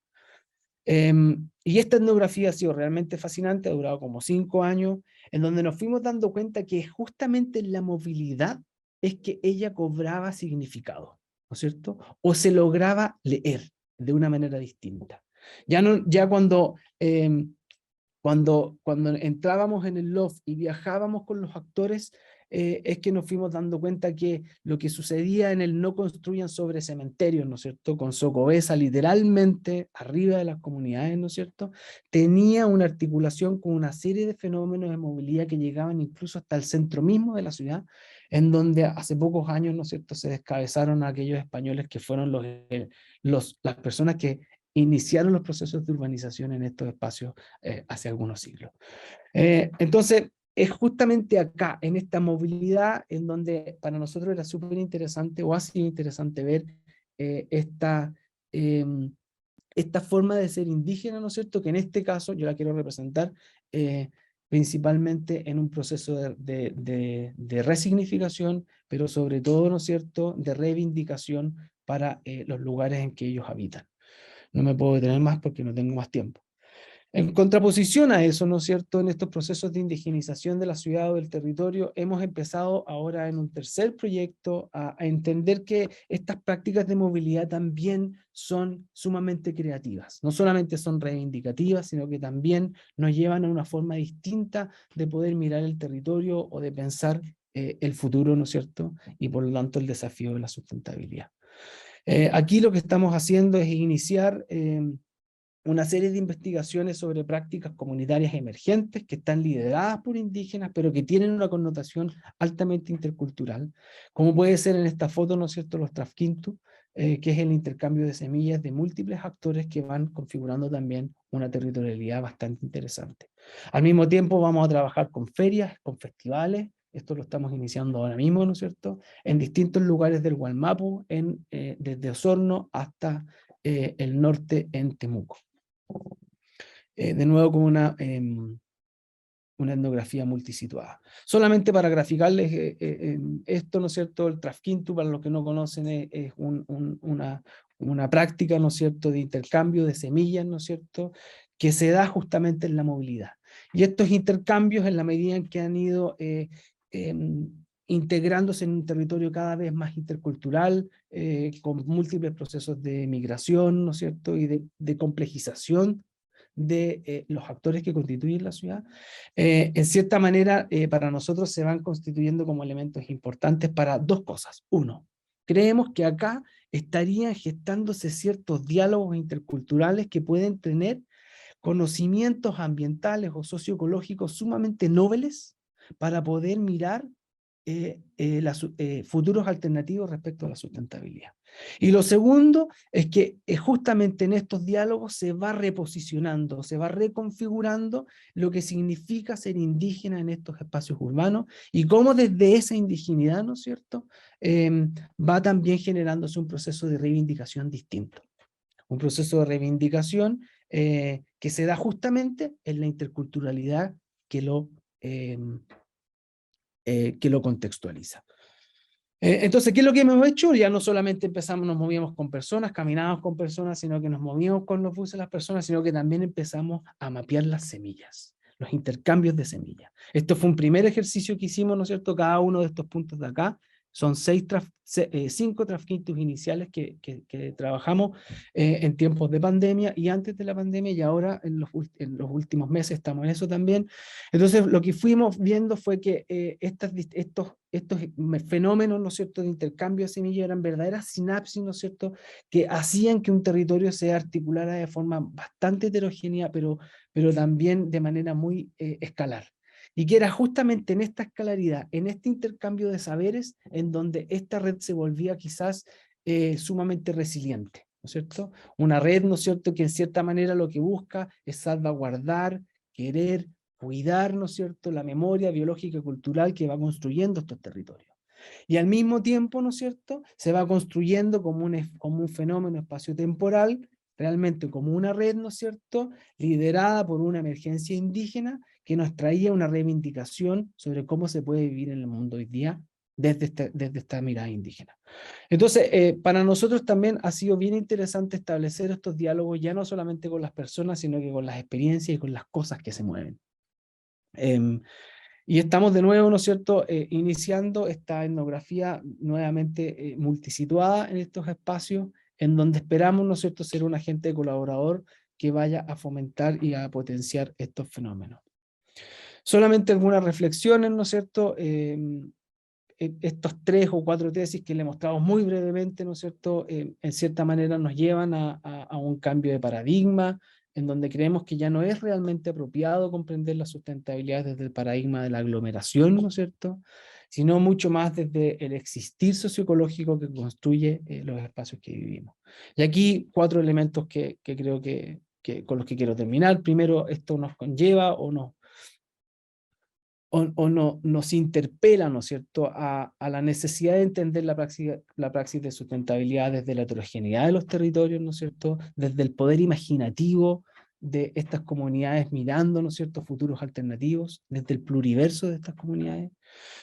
A: Y esta etnografía ha sido realmente fascinante, ha durado como 5 años, en donde nos fuimos dando cuenta que justamente la movilidad es que ella cobraba significado, ¿no es cierto? O se lograba leer de una manera distinta. Ya cuando entrábamos en el loft y viajábamos con los actores, es que nos fuimos dando cuenta que lo que sucedía en el no construyan sobre cementerios, ¿no es cierto?, con Socobesa literalmente arriba de las comunidades, ¿no es cierto?, tenía una articulación con una serie de fenómenos de movilidad que llegaban incluso hasta el centro mismo de la ciudad, en donde hace pocos años, ¿no es cierto?, se descabezaron a aquellos españoles que fueron las personas que iniciaron los procesos de urbanización en estos espacios hace algunos siglos. Entonces, es justamente acá, en esta movilidad, en donde para nosotros era súper interesante, o ha sido interesante ver esta forma de ser indígena, ¿no es cierto?, que en este caso yo la quiero representar principalmente en un proceso de resignificación, pero sobre todo, ¿no es cierto?, de reivindicación para los lugares en que ellos habitan. No me puedo detener más porque no tengo más tiempo. En contraposición a eso, ¿no es cierto?, en estos procesos de indigenización de la ciudad o del territorio, hemos empezado ahora en un tercer proyecto a entender que estas prácticas de movilidad también son sumamente creativas. No solamente son reivindicativas, sino que también nos llevan a una forma distinta de poder mirar el territorio o de pensar el futuro, ¿no es cierto?, y por lo tanto el desafío de la sustentabilidad. Aquí lo que estamos haciendo es iniciar una serie de investigaciones sobre prácticas comunitarias emergentes que están lideradas por indígenas, pero que tienen una connotación altamente intercultural, como puede ser en esta foto, ¿no es cierto?, los Trafquintu, que es el intercambio de semillas de múltiples actores que van configurando también una territorialidad bastante interesante. Al mismo tiempo vamos a trabajar con ferias, con festivales, esto lo estamos iniciando ahora mismo, ¿no es cierto?, en distintos lugares del Gualmapu, desde Osorno hasta el norte en Temuco. De nuevo con una etnografía multisituada. Solamente para graficarles esto, ¿no es cierto?, el Trafquintu, para los que no conocen, es una práctica, ¿no es cierto?, de intercambio de semillas, ¿no es cierto?, que se da justamente en la movilidad. Y estos intercambios, en la medida en que han ido integrándose en un territorio cada vez más intercultural, con múltiples procesos de migración, ¿no es cierto?, y de complejización de los actores que constituyen la ciudad, en cierta manera para nosotros se van constituyendo como elementos importantes para dos cosas. Uno, creemos que acá estarían gestándose ciertos diálogos interculturales que pueden tener conocimientos ambientales o socioecológicos sumamente nobles para poder mirar futuros alternativos respecto a la sustentabilidad. Y lo segundo es que justamente en estos diálogos se va reposicionando, se va reconfigurando lo que significa ser indígena en estos espacios urbanos y cómo desde esa indigeneidad, ¿no es cierto?, va también generándose un proceso de reivindicación distinto. Un proceso de reivindicación que se da justamente en la interculturalidad que lo contextualiza. Entonces, ¿qué es lo que hemos hecho? Ya no solamente nos movíamos con personas, caminábamos con personas, sino que nos movíamos con los buses de las personas, sino que también empezamos a mapear las semillas, los intercambios de semillas. Esto fue un primer ejercicio que hicimos, ¿no es cierto? Cada uno de estos puntos de acá son 5 trasquintos iniciales que trabajamos en tiempos de pandemia y antes de la pandemia, y ahora en los últimos meses estamos en eso también. Entonces lo que fuimos viendo fue que estos fenómenos, ¿no es cierto?, de intercambio de semillas eran verdaderas sinapsis, ¿no es cierto?, que hacían que un territorio se articulara de forma bastante heterogénea, pero también de manera muy escalar. Y que era justamente en esta escalaridad, en este intercambio de saberes, en donde esta red se volvía quizás sumamente resiliente, ¿no es cierto? Una red, ¿no es cierto?, que en cierta manera lo que busca es salvaguardar, querer, cuidar, ¿no es cierto?, la memoria biológica y cultural que va construyendo estos territorios. Y al mismo tiempo, ¿no es cierto?, se va construyendo como un fenómeno espaciotemporal, realmente como una red, ¿no es cierto?, liderada por una emergencia indígena que nos traía una reivindicación sobre cómo se puede vivir en el mundo hoy día desde esta mirada indígena. Entonces, para nosotros también ha sido bien interesante establecer estos diálogos ya no solamente con las personas, sino que con las experiencias y con las cosas que se mueven. Y estamos de nuevo, ¿no es cierto?, iniciando esta etnografía nuevamente multisituada en estos espacios, en donde esperamos, ¿no es cierto?, ser un agente colaborador que vaya a fomentar y a potenciar estos fenómenos. Solamente algunas reflexiones, ¿no es cierto?, estos 3 o 4 tesis que le mostramos muy brevemente, ¿no es cierto?, en cierta manera nos llevan a un cambio de paradigma, en donde creemos que ya no es realmente apropiado comprender la sustentabilidad desde el paradigma de la aglomeración, ¿no es cierto?, sino mucho más desde el existir socioecológico que construye los espacios que vivimos. Y aquí 4 elementos que creo que con los que quiero terminar. Primero, esto nos conlleva o nos interpela, ¿no es cierto?, a la necesidad de entender la praxis de sustentabilidad desde la heterogeneidad de los territorios, ¿no es cierto?, desde el poder imaginativo de estas comunidades mirando, ¿no es cierto?, futuros alternativos, desde el pluriverso de estas comunidades.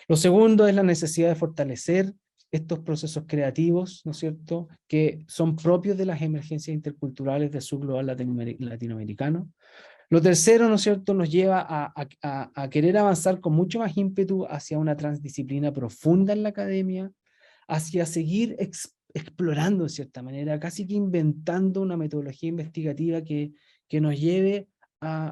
A: Lo segundo es la necesidad de fortalecer estos procesos creativos, ¿no es cierto?, que son propios de las emergencias interculturales del sur global latinoamericano. Lo tercero, ¿no es cierto?, nos lleva a querer avanzar con mucho más ímpetu hacia una transdisciplina profunda en la academia, hacia seguir explorando de cierta manera, casi que inventando una metodología investigativa que nos lleve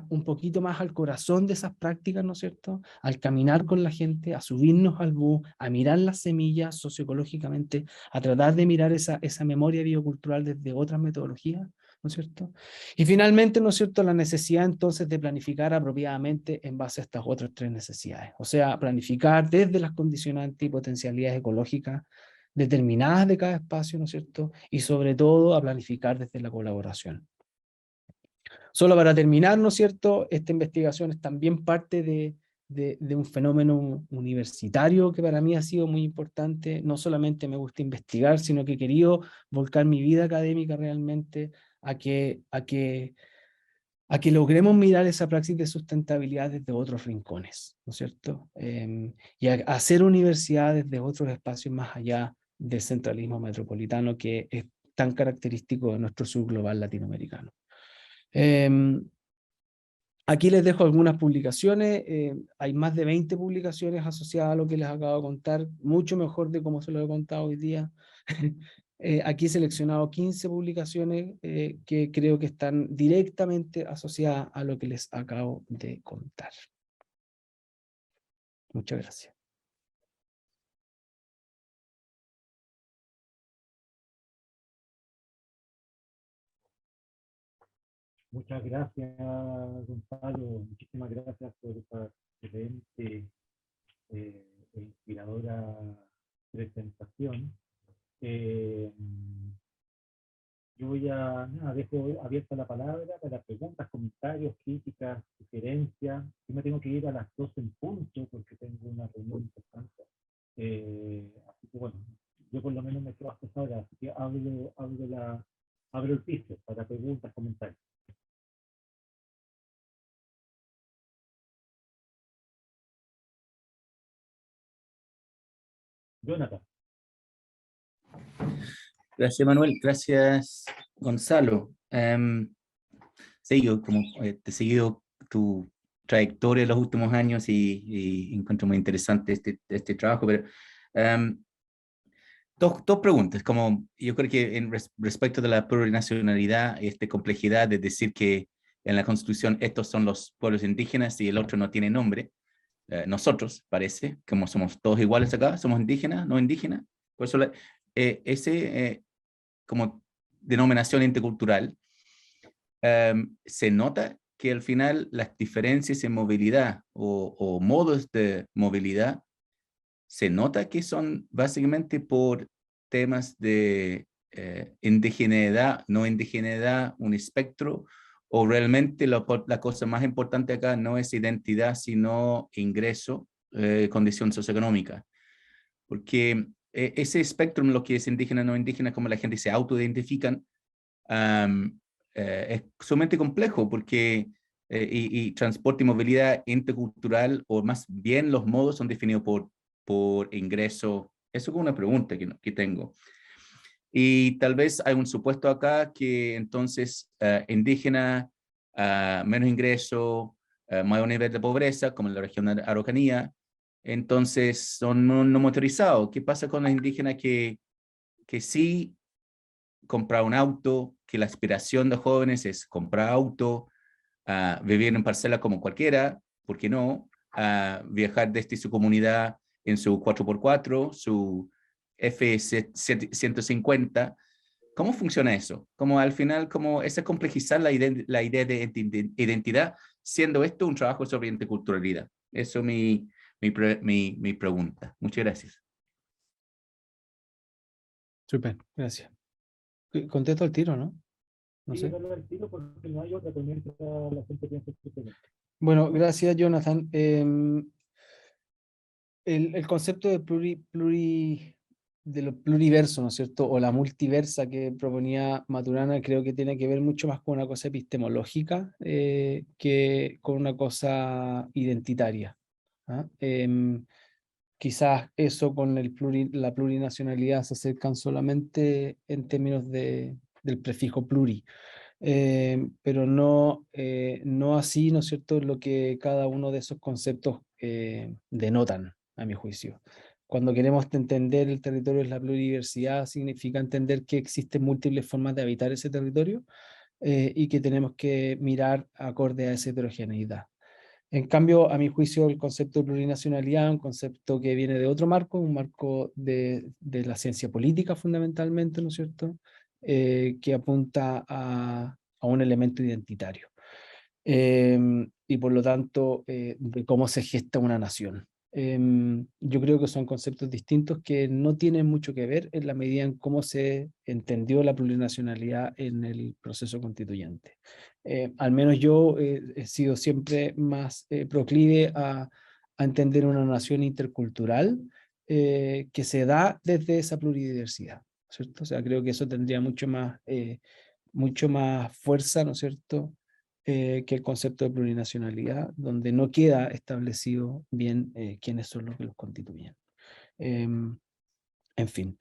A: un poquito más al corazón de esas prácticas, ¿no es cierto?, al caminar con la gente, a subirnos al bus, a mirar las semillas socioecológicamente, a tratar de mirar esa memoria biocultural desde otras metodologías, ¿no es cierto? Y finalmente, ¿no es cierto?, la necesidad entonces de planificar apropiadamente en base a estas otras 3 necesidades. O sea, planificar desde las condicionantes y potencialidades ecológicas determinadas de cada espacio, ¿no es cierto? Y sobre todo a planificar desde la colaboración. Solo para terminar, ¿no es cierto?, esta investigación es también parte de un fenómeno universitario que para mí ha sido muy importante. No solamente me gusta investigar, sino que he querido volcar mi vida académica realmente a que logremos mirar esa praxis de sustentabilidad desde otros rincones, ¿no es cierto? Y a hacer universidad desde otros espacios más allá del centralismo metropolitano que es tan característico de nuestro sur global latinoamericano. Aquí les dejo algunas publicaciones, hay más de 20 publicaciones asociadas a lo que les acabo de contar, mucho mejor de cómo se lo he contado hoy día. Aquí he seleccionado 15 publicaciones que creo que están directamente asociadas a lo que les acabo de contar. Muchas gracias.
D: Muchas gracias, Gonzalo. Muchísimas gracias por esta excelente e inspiradora presentación. Yo dejo abierta la palabra para preguntas, comentarios, críticas, sugerencias. Yo me tengo que ir a las 12 en punto porque tengo una reunión importante. Así que bueno, yo por lo menos me quedo hasta ahora, así que abro el piso para preguntas, comentarios. Jonathan.
C: Gracias, Manuel. Gracias, Gonzalo. Sí, yo como te he seguido tu trayectoria en los últimos años y encuentro muy interesante este trabajo, pero dos preguntas, como yo creo que respecto de la plurinacionalidad y esta complejidad de decir que en la Constitución estos son los pueblos indígenas y el otro no tiene nombre, nosotros parece, como somos todos iguales acá, somos indígenas, no indígenas, por eso como denominación intercultural, se nota que al final las diferencias en movilidad o modos de movilidad se nota que son básicamente por temas de indigeneidad, no indigeneidad, un espectro, o realmente la cosa más importante acá no es identidad, sino ingreso, condición socioeconómica. Porque ese espectro, lo que es indígena, no indígena, como la gente se autoidentifican, es sumamente complejo porque y transporte y movilidad intercultural, o más bien los modos son definidos por ingreso. Eso es una pregunta que tengo. Y tal vez hay un supuesto acá que entonces indígena, menos ingreso, mayor nivel de pobreza, como en la región de Araucanía, entonces son no motorizados. ¿Qué pasa con los indígenas que sí comprar un auto, que la aspiración de jóvenes es comprar auto, vivir en parcela como cualquiera, ¿por qué no? Viajar desde su comunidad en su 4x4, su F-150. ¿Cómo funciona eso? Como al final, como esa complejizar la idea de identidad, siendo esto un trabajo sobre interculturalidad. Eso es mi pregunta. Muchas gracias.
A: Súper, gracias. Contesto al tiro, ¿no? No
D: Sí,
A: sé.
D: darle al tiro porque no hay otra mientras la gente piensa que tenemos.
A: Bueno, gracias, Jonathan. El concepto de de lo pluriverso, ¿no es cierto? O la multiversa que proponía Maturana, creo que tiene que ver mucho más con una cosa epistemológica que con una cosa identitaria. ¿Ah? Quizás eso con la plurinacionalidad se acercan solamente en términos del prefijo pluri. Pero no así, ¿no es cierto?, lo que cada uno de esos conceptos denotan, a mi juicio. Cuando queremos entender el territorio de la pluridiversidad, significa entender que existen múltiples formas de habitar ese territorio y que tenemos que mirar acorde a esa heterogeneidad. En cambio, a mi juicio, el concepto de plurinacionalidad es un concepto que viene de otro marco, un marco de la ciencia política fundamentalmente, ¿no es cierto?, que apunta a un elemento identitario. Y por lo tanto, de cómo se gesta una nación. Yo creo que son conceptos distintos que no tienen mucho que ver en la medida en cómo se entendió la plurinacionalidad en el proceso constituyente. Al menos yo he sido siempre más proclive a entender una nación intercultural que se da desde esa pluridiversidad, ¿cierto? O sea, creo que eso tendría mucho más fuerza, ¿no es cierto?, que el concepto de plurinacionalidad, donde no queda establecido bien quiénes son los que los constituyen. En fin.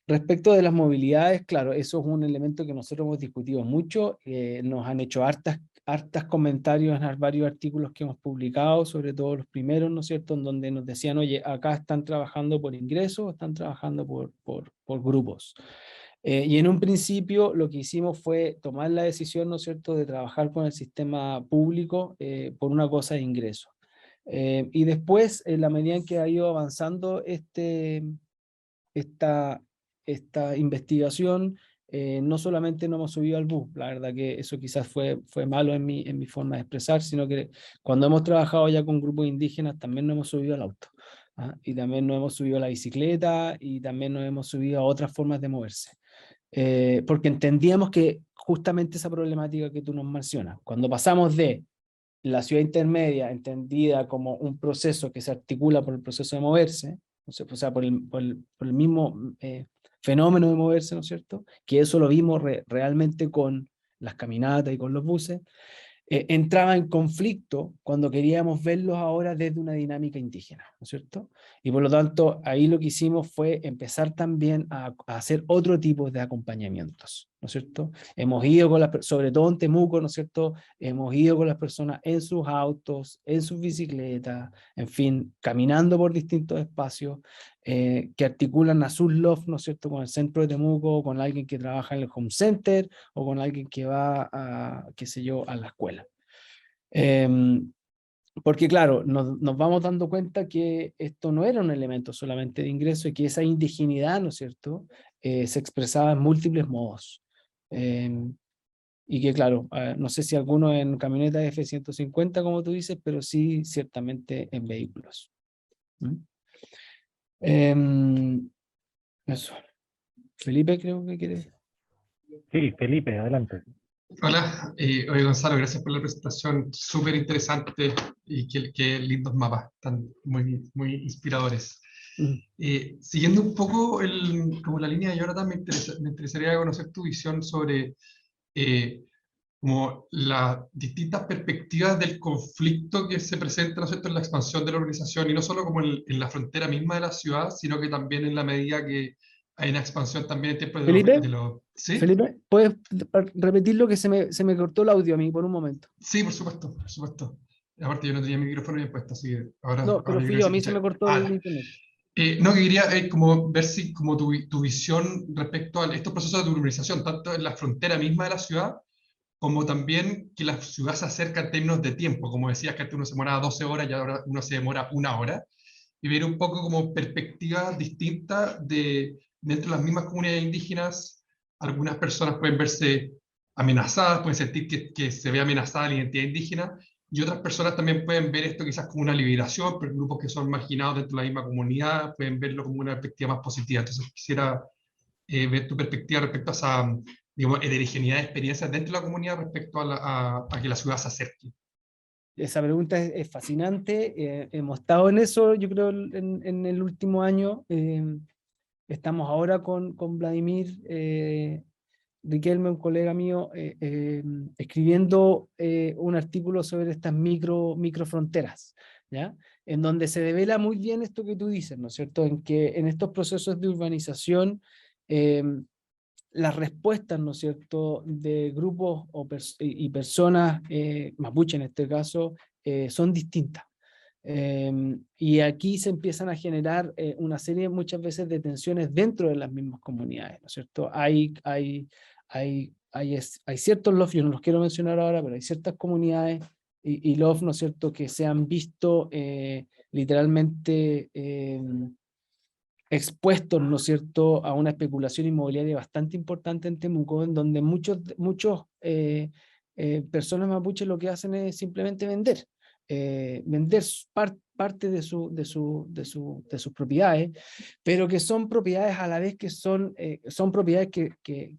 A: Respecto de las movilidades, claro, eso es un elemento que nosotros hemos discutido mucho. Nos han hecho hartas comentarios en varios artículos que hemos publicado, sobre todo los primeros, ¿no es cierto?, en donde nos decían, oye, acá están trabajando por ingresos, están trabajando por grupos. Y en un principio lo que hicimos fue tomar la decisión, ¿no es cierto?, de trabajar con el sistema público por una cosa de ingresos. Y después, en la medida en que ha ido avanzando esta investigación, no solamente no hemos subido al bus, la verdad que eso quizás fue malo en mi forma de expresar, sino que cuando hemos trabajado ya con grupos indígenas también nos hemos subido al auto, ¿ah? Y también nos hemos subido a la bicicleta y también nos hemos subido a otras formas de moverse. Porque entendíamos que justamente esa problemática que tú nos mencionas, cuando pasamos de la ciudad intermedia entendida como un proceso que se articula por el proceso de moverse, o sea, por el mismo fenómeno de moverse, ¿no es cierto? Que eso lo vimos realmente con las caminatas y con los buses, entraba en conflicto cuando queríamos verlos ahora desde una dinámica indígena, ¿no es cierto? Y por lo tanto, ahí lo que hicimos fue empezar también a hacer otro tipo de acompañamientos, ¿no es cierto? Hemos ido con sobre todo en Temuco, ¿no es cierto? Hemos ido con las personas en sus autos, en sus bicicletas, en fin, caminando por distintos espacios que articulan a sus LOF, ¿no es cierto?, con el centro de Temuco, con alguien que trabaja en el home center o con alguien que va a, qué sé yo, a la escuela. Porque claro, nos vamos dando cuenta que esto no era un elemento solamente de ingreso y que esa indigeneidad, ¿no es cierto?, se expresaba en múltiples modos. Y que claro, no sé si alguno en camioneta F-150, como tú dices, pero sí ciertamente en vehículos. Eso. Felipe, creo que quiere.
D: Sí, Felipe, adelante.
E: Hola, oye Gonzalo, gracias por la presentación, súper interesante y qué lindos mapas, están muy inspiradores. Siguiendo un poco como la línea de Jonathan, me interesaría conocer tu visión sobre como las distintas perspectivas del conflicto que se presenta, ¿no es cierto?, en la expansión de la organización, y no solo como en la frontera misma de la ciudad, sino que también en la medida que hay una expansión también en tiempos
A: Felipe,
E: ¿Sí?
A: Felipe, ¿puedes repetir lo que se me cortó el audio a mí por un momento?
E: Sí, por supuesto, por supuesto. Aparte yo no tenía mi micrófono bien puesto, así que ahora
A: No, pero
E: yo
A: fui
E: creo que
A: yo,
E: se
A: a mí se
E: escucha.
A: me cortó el internet.
E: No, que quería como ver si como tu visión respecto a estos procesos de urbanización, tanto en la frontera misma de la ciudad, como también que la ciudad se acerca en términos de tiempo. Como decías que antes uno se demoraba 12 horas y ahora uno se demora 1 hora. Y ver un poco como perspectivas distintas dentro de las mismas comunidades indígenas. Algunas personas pueden verse amenazadas, pueden sentir que se ve amenazada la identidad indígena, y otras personas también pueden ver esto quizás como una liberación, pero grupos que son marginados dentro de la misma comunidad pueden verlo como una perspectiva más positiva. Entonces quisiera ver tu perspectiva respecto a esa, digamos, heterogeneidad de experiencias dentro de la comunidad respecto a que la ciudad se acerque.
A: Esa pregunta es fascinante. Hemos estado en eso, yo creo, en el último año. Estamos ahora con Vladimir Riquelme, un colega mío, escribiendo un artículo sobre estas microfronteras, ¿ya? En donde se devela muy bien esto que tú dices, ¿no es cierto? En que en estos procesos de urbanización, las respuestas, ¿no es cierto?, de grupos y personas, mapuche en este caso, son distintas. Y aquí se empiezan a generar una serie muchas veces de tensiones dentro de las mismas comunidades, ¿no es cierto? Hay ciertos LOF, yo no los quiero mencionar ahora, pero hay ciertas comunidades y LOF, ¿no es cierto?, que se han visto literalmente expuestos, ¿no es cierto?, a una especulación inmobiliaria bastante importante en Temuco, en donde muchos personas mapuches lo que hacen es simplemente vender parte de sus propiedades, pero que son propiedades a la vez que son propiedades que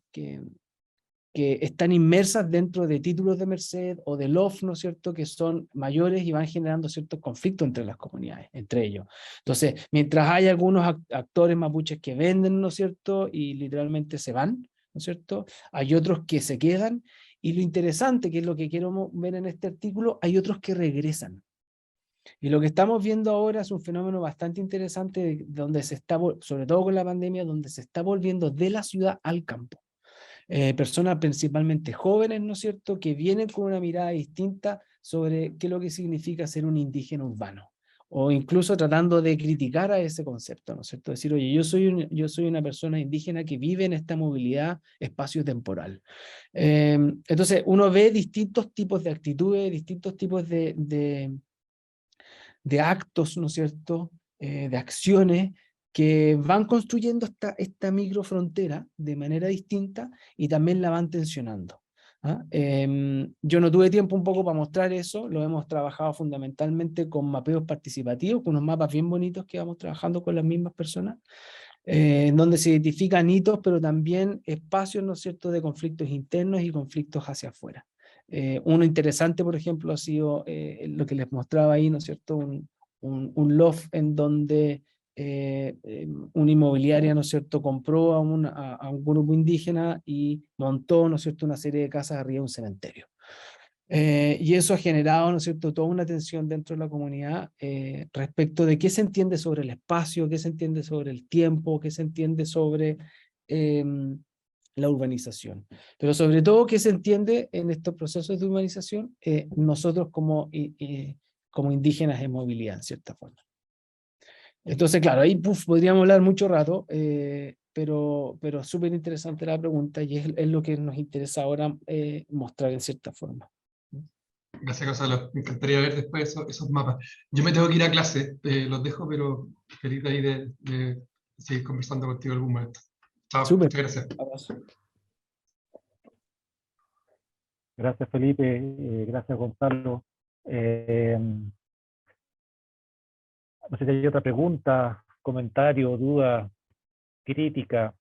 A: están inmersas dentro de títulos de merced o de loft, ¿no es cierto?, que son mayores y van generando ciertos conflictos entre las comunidades, entre ellos. Entonces, mientras hay algunos actores mapuches que venden, ¿no es cierto?, y literalmente se van, ¿no es cierto?, hay otros que se quedan, y lo interesante, que es lo que quiero ver en este artículo, hay otros que regresan. Y lo que estamos viendo ahora es un fenómeno bastante interesante, donde se está, sobre todo con la pandemia, donde se está volviendo de la ciudad al campo. Personas principalmente jóvenes, ¿no es cierto?, que vienen con una mirada distinta sobre qué es lo que significa ser un indígena urbano, o incluso tratando de criticar a ese concepto, ¿no es cierto? Decir, oye, yo soy una persona indígena que vive en esta movilidad espacio-temporal. Entonces, uno ve distintos tipos de actitudes, distintos tipos de actos, ¿no es cierto?, de acciones que van construyendo esta microfrontera de manera distinta y también la van tensionando. ¿Ah? Yo no tuve tiempo un poco para mostrar eso, lo hemos trabajado fundamentalmente con mapeos participativos, con unos mapas bien bonitos que vamos trabajando con las mismas personas, en donde se identifican hitos, pero también espacios, ¿no es cierto?, de conflictos internos y conflictos hacia afuera. Uno interesante, por ejemplo, ha sido lo que les mostraba ahí, ¿no es cierto?, un loft en donde una inmobiliaria, ¿no es cierto?, compró a un grupo indígena y montó, ¿no es cierto?, una serie de casas arriba de un cementerio. Y eso ha generado, ¿no es cierto?, toda una tensión dentro de la comunidad respecto de qué se entiende sobre el espacio, qué se entiende sobre el tiempo, qué se entiende sobre la urbanización. Pero sobre todo, qué se entiende en estos procesos de urbanización nosotros como indígenas en movilidad, en cierta forma. Entonces, claro, ahí podríamos hablar mucho rato, pero súper interesante la pregunta y es lo que nos interesa ahora mostrar en cierta forma.
E: Gracias, Gonzalo. Me encantaría ver después esos mapas. Yo me tengo que ir a clase, los dejo, pero feliz de ahí de seguir conversando contigo en algún momento. Chao,
A: Súper.
E: muchas gracias.
A: Abrazo.
D: Gracias, Felipe. Gracias, Gonzalo. No sé si hay otra pregunta, comentario, duda, crítica.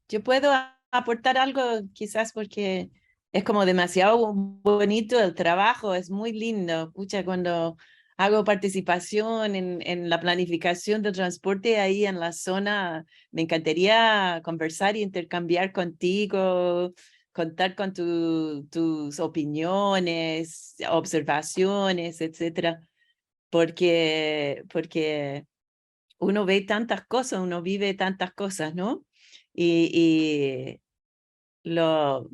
F: Yo puedo aportar algo, quizás porque es como demasiado bonito el trabajo, es muy lindo. Pucha, cuando hago participación en la planificación del transporte ahí en la zona, me encantaría conversar e intercambiar contigo, contar con tus opiniones, observaciones, etcétera, porque uno ve tantas cosas, uno vive tantas cosas, ¿no? Y lo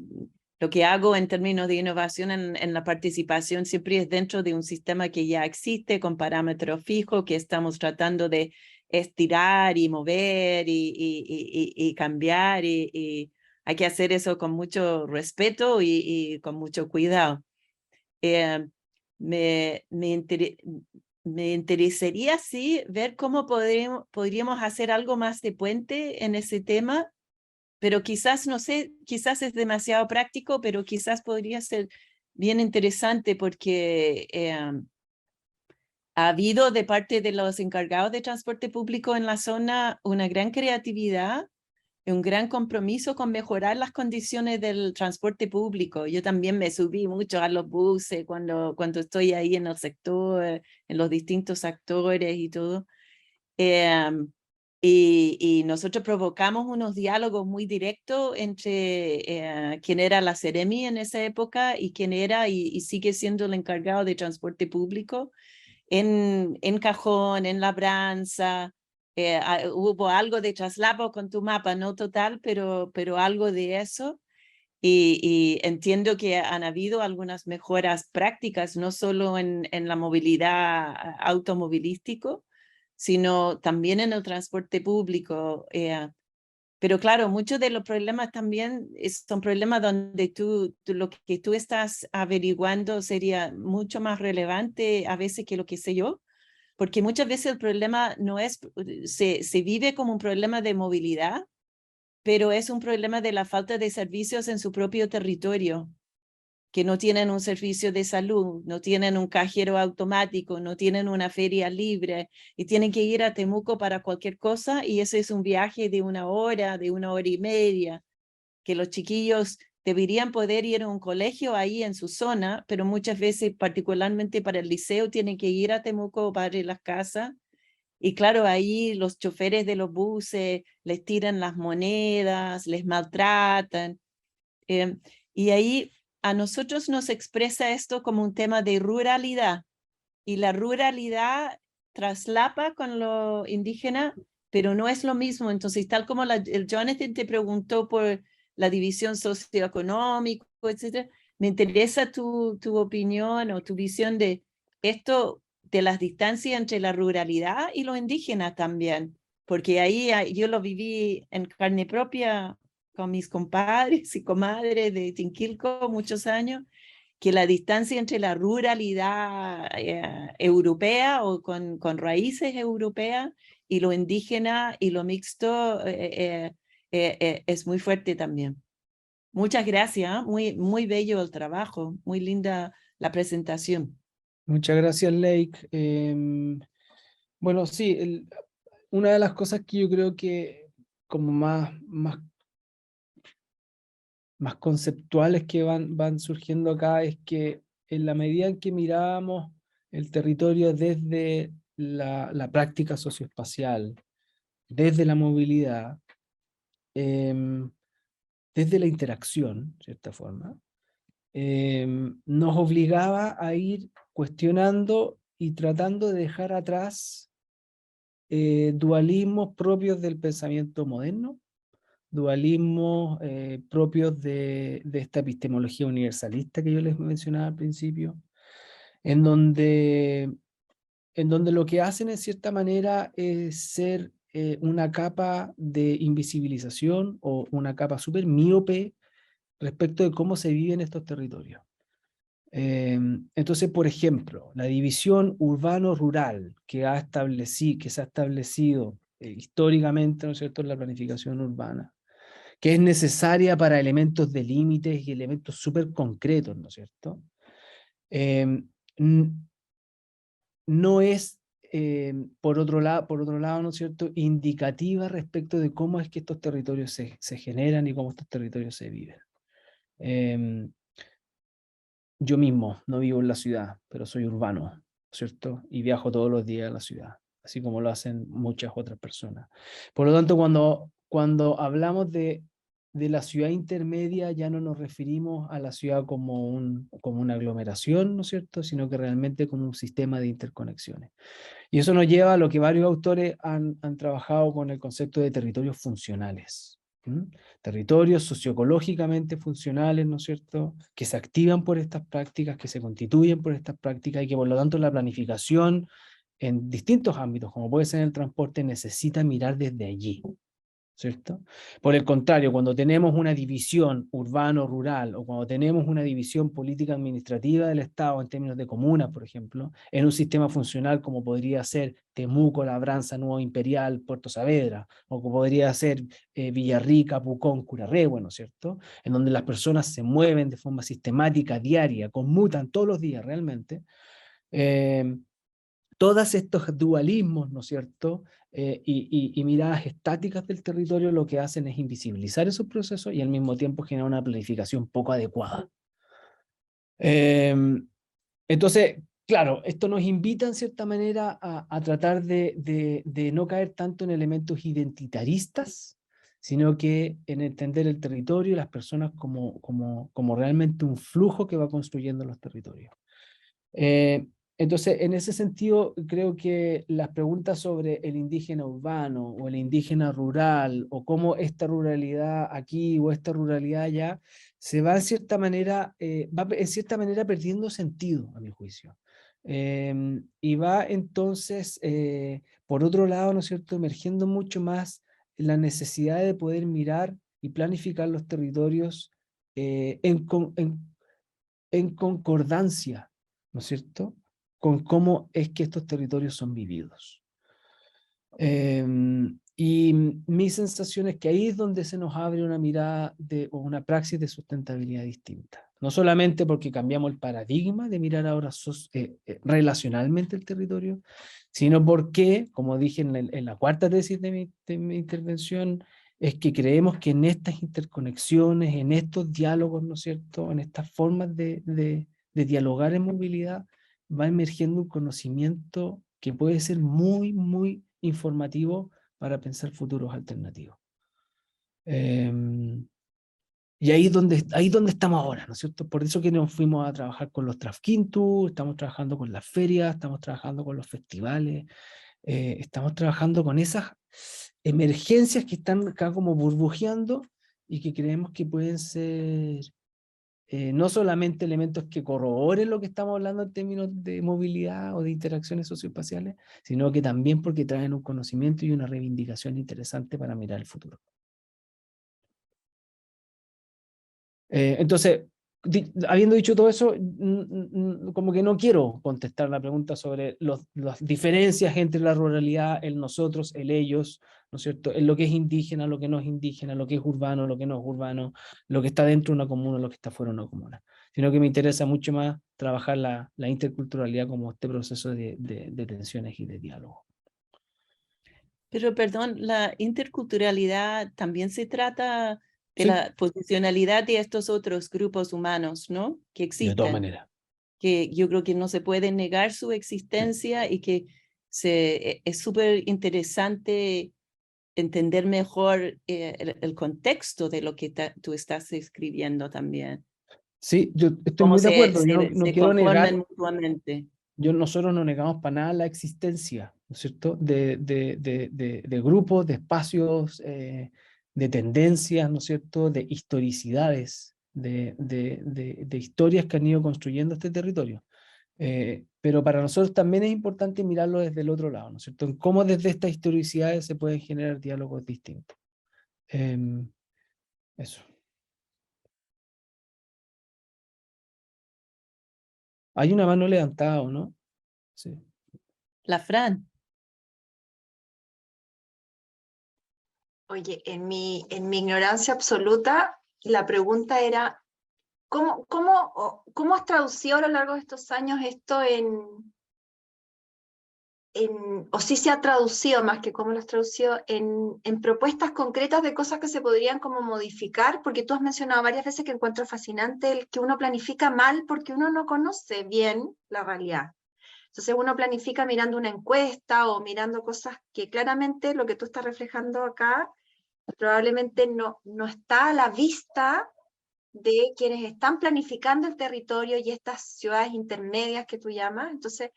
F: que hago en términos de innovación en la participación siempre es dentro de un sistema que ya existe, con parámetros fijos, que estamos tratando de estirar y mover y cambiar, y hay que hacer eso con mucho respeto y con mucho cuidado. Me interesaría, sí, ver cómo podríamos hacer algo más de puente en ese tema, pero quizás, no sé, quizás es demasiado práctico, pero quizás podría ser bien interesante porque ha habido de parte de los encargados de transporte público en la zona una gran creatividad, un gran compromiso con mejorar las condiciones del transporte público. Yo también me subí mucho a los buses cuando estoy ahí en el sector, en los distintos actores y todo. Y nosotros provocamos unos diálogos muy directos entre quien era la Seremi en esa época y quien era y sigue siendo el encargado de transporte público en Cajón, en Labranza. Hubo algo de traslado con tu mapa, no total, pero algo de eso. Y entiendo que han habido algunas mejoras prácticas, no solo en la movilidad automovilístico, sino también en el transporte público. Pero claro, muchos de los problemas también son problemas donde lo que tú estás averiguando sería mucho más relevante a veces que lo que sé yo, porque muchas veces el problema no es, se vive como un problema de movilidad, pero es un problema de la falta de servicios en su propio territorio, que no tienen un servicio de salud, no tienen un cajero automático, no tienen una feria libre y tienen que ir a Temuco para cualquier cosa, y ese es un viaje de 1 hora, de 1 hora y media, que los chiquillos deberían poder ir a un colegio ahí en su zona, pero muchas veces, particularmente para el liceo, tienen que ir a Temuco para ir a las casas. Y claro, ahí los choferes de los buses les tiran las monedas, les maltratan. Y ahí a nosotros nos expresa esto como un tema de ruralidad. Y la ruralidad traslapa con lo indígena, pero no es lo mismo. Entonces, tal como el Jonathan te preguntó por la división socioeconómica, etcétera, me interesa tu opinión o tu visión de esto, de las distancias entre la ruralidad y los indígenas también, porque ahí yo lo viví en carne propia con mis compadres y comadres de Tinquilco muchos años, que la distancia entre la ruralidad europea o con raíces europeas y lo indígena y lo mixto es muy fuerte también. Muchas gracias, muy, muy bello el trabajo, muy linda la presentación.
A: Muchas gracias, Lake. Bueno, sí, una de las cosas que yo creo que como más conceptuales que van surgiendo acá es que en la medida en que mirábamos el territorio desde la práctica socioespacial, desde la movilidad, desde la interacción, de cierta forma, nos obligaba a ir cuestionando y tratando de dejar atrás dualismos propios del pensamiento moderno, dualismos propios de esta epistemología universalista que yo les mencionaba al principio, en donde lo que hacen en cierta manera es ser una capa de invisibilización o una capa súper míope respecto de cómo se vive en estos territorios. Entonces, por ejemplo, la división urbano-rural que se ha establecido históricamente, ¿no es cierto?, en la planificación urbana, que es necesaria para elementos de límites y elementos súper concretos, ¿no es cierto? No es, por otro lado, ¿no es cierto?, indicativa respecto de cómo es que estos territorios se generan y cómo estos territorios se viven. Yo mismo no vivo en la ciudad, pero soy urbano, ¿cierto? Y viajo todos los días a la ciudad, así como lo hacen muchas otras personas. Por lo tanto, cuando hablamos de la ciudad intermedia, ya no nos referimos a la ciudad como una aglomeración, ¿no es cierto?, sino que realmente como un sistema de interconexiones. Y eso nos lleva a lo que varios autores han trabajado con el concepto de territorios funcionales. Territorios socioecológicamente funcionales, ¿no es cierto?, que se activan por estas prácticas, que se constituyen por estas prácticas y que por lo tanto la planificación en distintos ámbitos, como puede ser el transporte, necesita mirar desde allí, ¿cierto? Por el contrario, cuando tenemos una división urbano-rural o cuando tenemos una división política administrativa del Estado en términos de comunas, por ejemplo, en un sistema funcional como podría ser Temuco, Labranza, Nuevo Imperial, Puerto Saavedra, o como podría ser Villarrica, Pucón, Curarrehue, ¿no es cierto?, en donde las personas se mueven de forma sistemática, diaria, conmutan todos los días realmente, todos estos dualismos, ¿no es cierto?, y miradas estáticas del territorio lo que hacen es invisibilizar esos procesos y al mismo tiempo generar una planificación poco adecuada. Entonces, claro, esto nos invita en cierta manera a tratar de no caer tanto en elementos identitaristas, sino que en entender el territorio y las personas como realmente un flujo que va construyendo los territorios. Entonces, en ese sentido, creo que las preguntas sobre el indígena urbano o el indígena rural o cómo esta ruralidad aquí o esta ruralidad allá se va en cierta manera, perdiendo sentido, a mi juicio. Y va entonces, por otro lado, ¿no es cierto?, emergiendo mucho más la necesidad de poder mirar y planificar los territorios en concordancia, ¿no es cierto?, con cómo es que estos territorios son vividos. Y mi sensación es que ahí es donde se nos abre una mirada o una praxis de sustentabilidad distinta. No solamente porque cambiamos el paradigma de mirar ahora relacionalmente el territorio, sino porque, como dije en la cuarta tesis de mi intervención, es que creemos que en estas interconexiones, en estos diálogos, ¿no es cierto?, en estas formas de dialogar en movilidad, va emergiendo un conocimiento que puede ser muy, muy informativo para pensar futuros alternativos. Y ahí es donde estamos ahora, ¿no es cierto? Por eso que nos fuimos a trabajar con los Trafquintus, estamos trabajando con las ferias, estamos trabajando con los festivales, estamos trabajando con esas emergencias que están acá como burbujeando y que creemos que pueden ser no solamente elementos que corroboren lo que estamos hablando en términos de movilidad o de interacciones socioespaciales, sino que también porque traen un conocimiento y una reivindicación interesante para mirar el futuro. Entonces, habiendo dicho todo eso, como que no quiero contestar la pregunta sobre las diferencias entre la ruralidad, el nosotros, el ellos, ¿no es cierto? En lo que es indígena, lo que no es indígena, lo que es urbano, lo que no es urbano, lo que está dentro de una comuna, lo que está fuera de una comuna. Sino que me interesa mucho más trabajar la interculturalidad como este proceso de tensiones y de diálogo.
F: Pero perdón, la interculturalidad también se trata de
A: Sí.
F: la posicionalidad de estos otros grupos humanos, ¿no? Que
A: De todas
F: existen,
A: maneras.
F: que yo creo que no se puede negar su existencia y que es súper interesante entender mejor el contexto de lo que tú estás escribiendo también.
A: Sí, yo estoy
F: Cómo
A: muy de acuerdo. Yo no
F: se
A: quiero negar.
F: conforman mutuamente.
A: Nosotros no negamos para nada la existencia, ¿no es cierto?, de grupos, de espacios, de tendencias, ¿no es cierto?, de historicidades, de historias que han ido construyendo este territorio. Pero para nosotros también es importante mirarlo desde el otro lado, ¿no es cierto?, en cómo desde estas historicidades se pueden generar diálogos distintos. Eso. Hay una mano levantada, ¿o no? Sí.
F: La Fran.
G: Oye, en mi ignorancia absoluta, la pregunta era, ¿cómo has traducido a lo largo de estos años esto o si se ha traducido más que cómo lo has traducido, en propuestas concretas de cosas que se podrían como modificar? Porque tú has mencionado varias veces que encuentro fascinante el que uno planifica mal porque uno no conoce bien la realidad. Entonces uno planifica mirando una encuesta o mirando cosas que claramente lo que tú estás reflejando acá probablemente no está a la vista de quienes están planificando el territorio y estas ciudades intermedias que tú llamas. Entonces,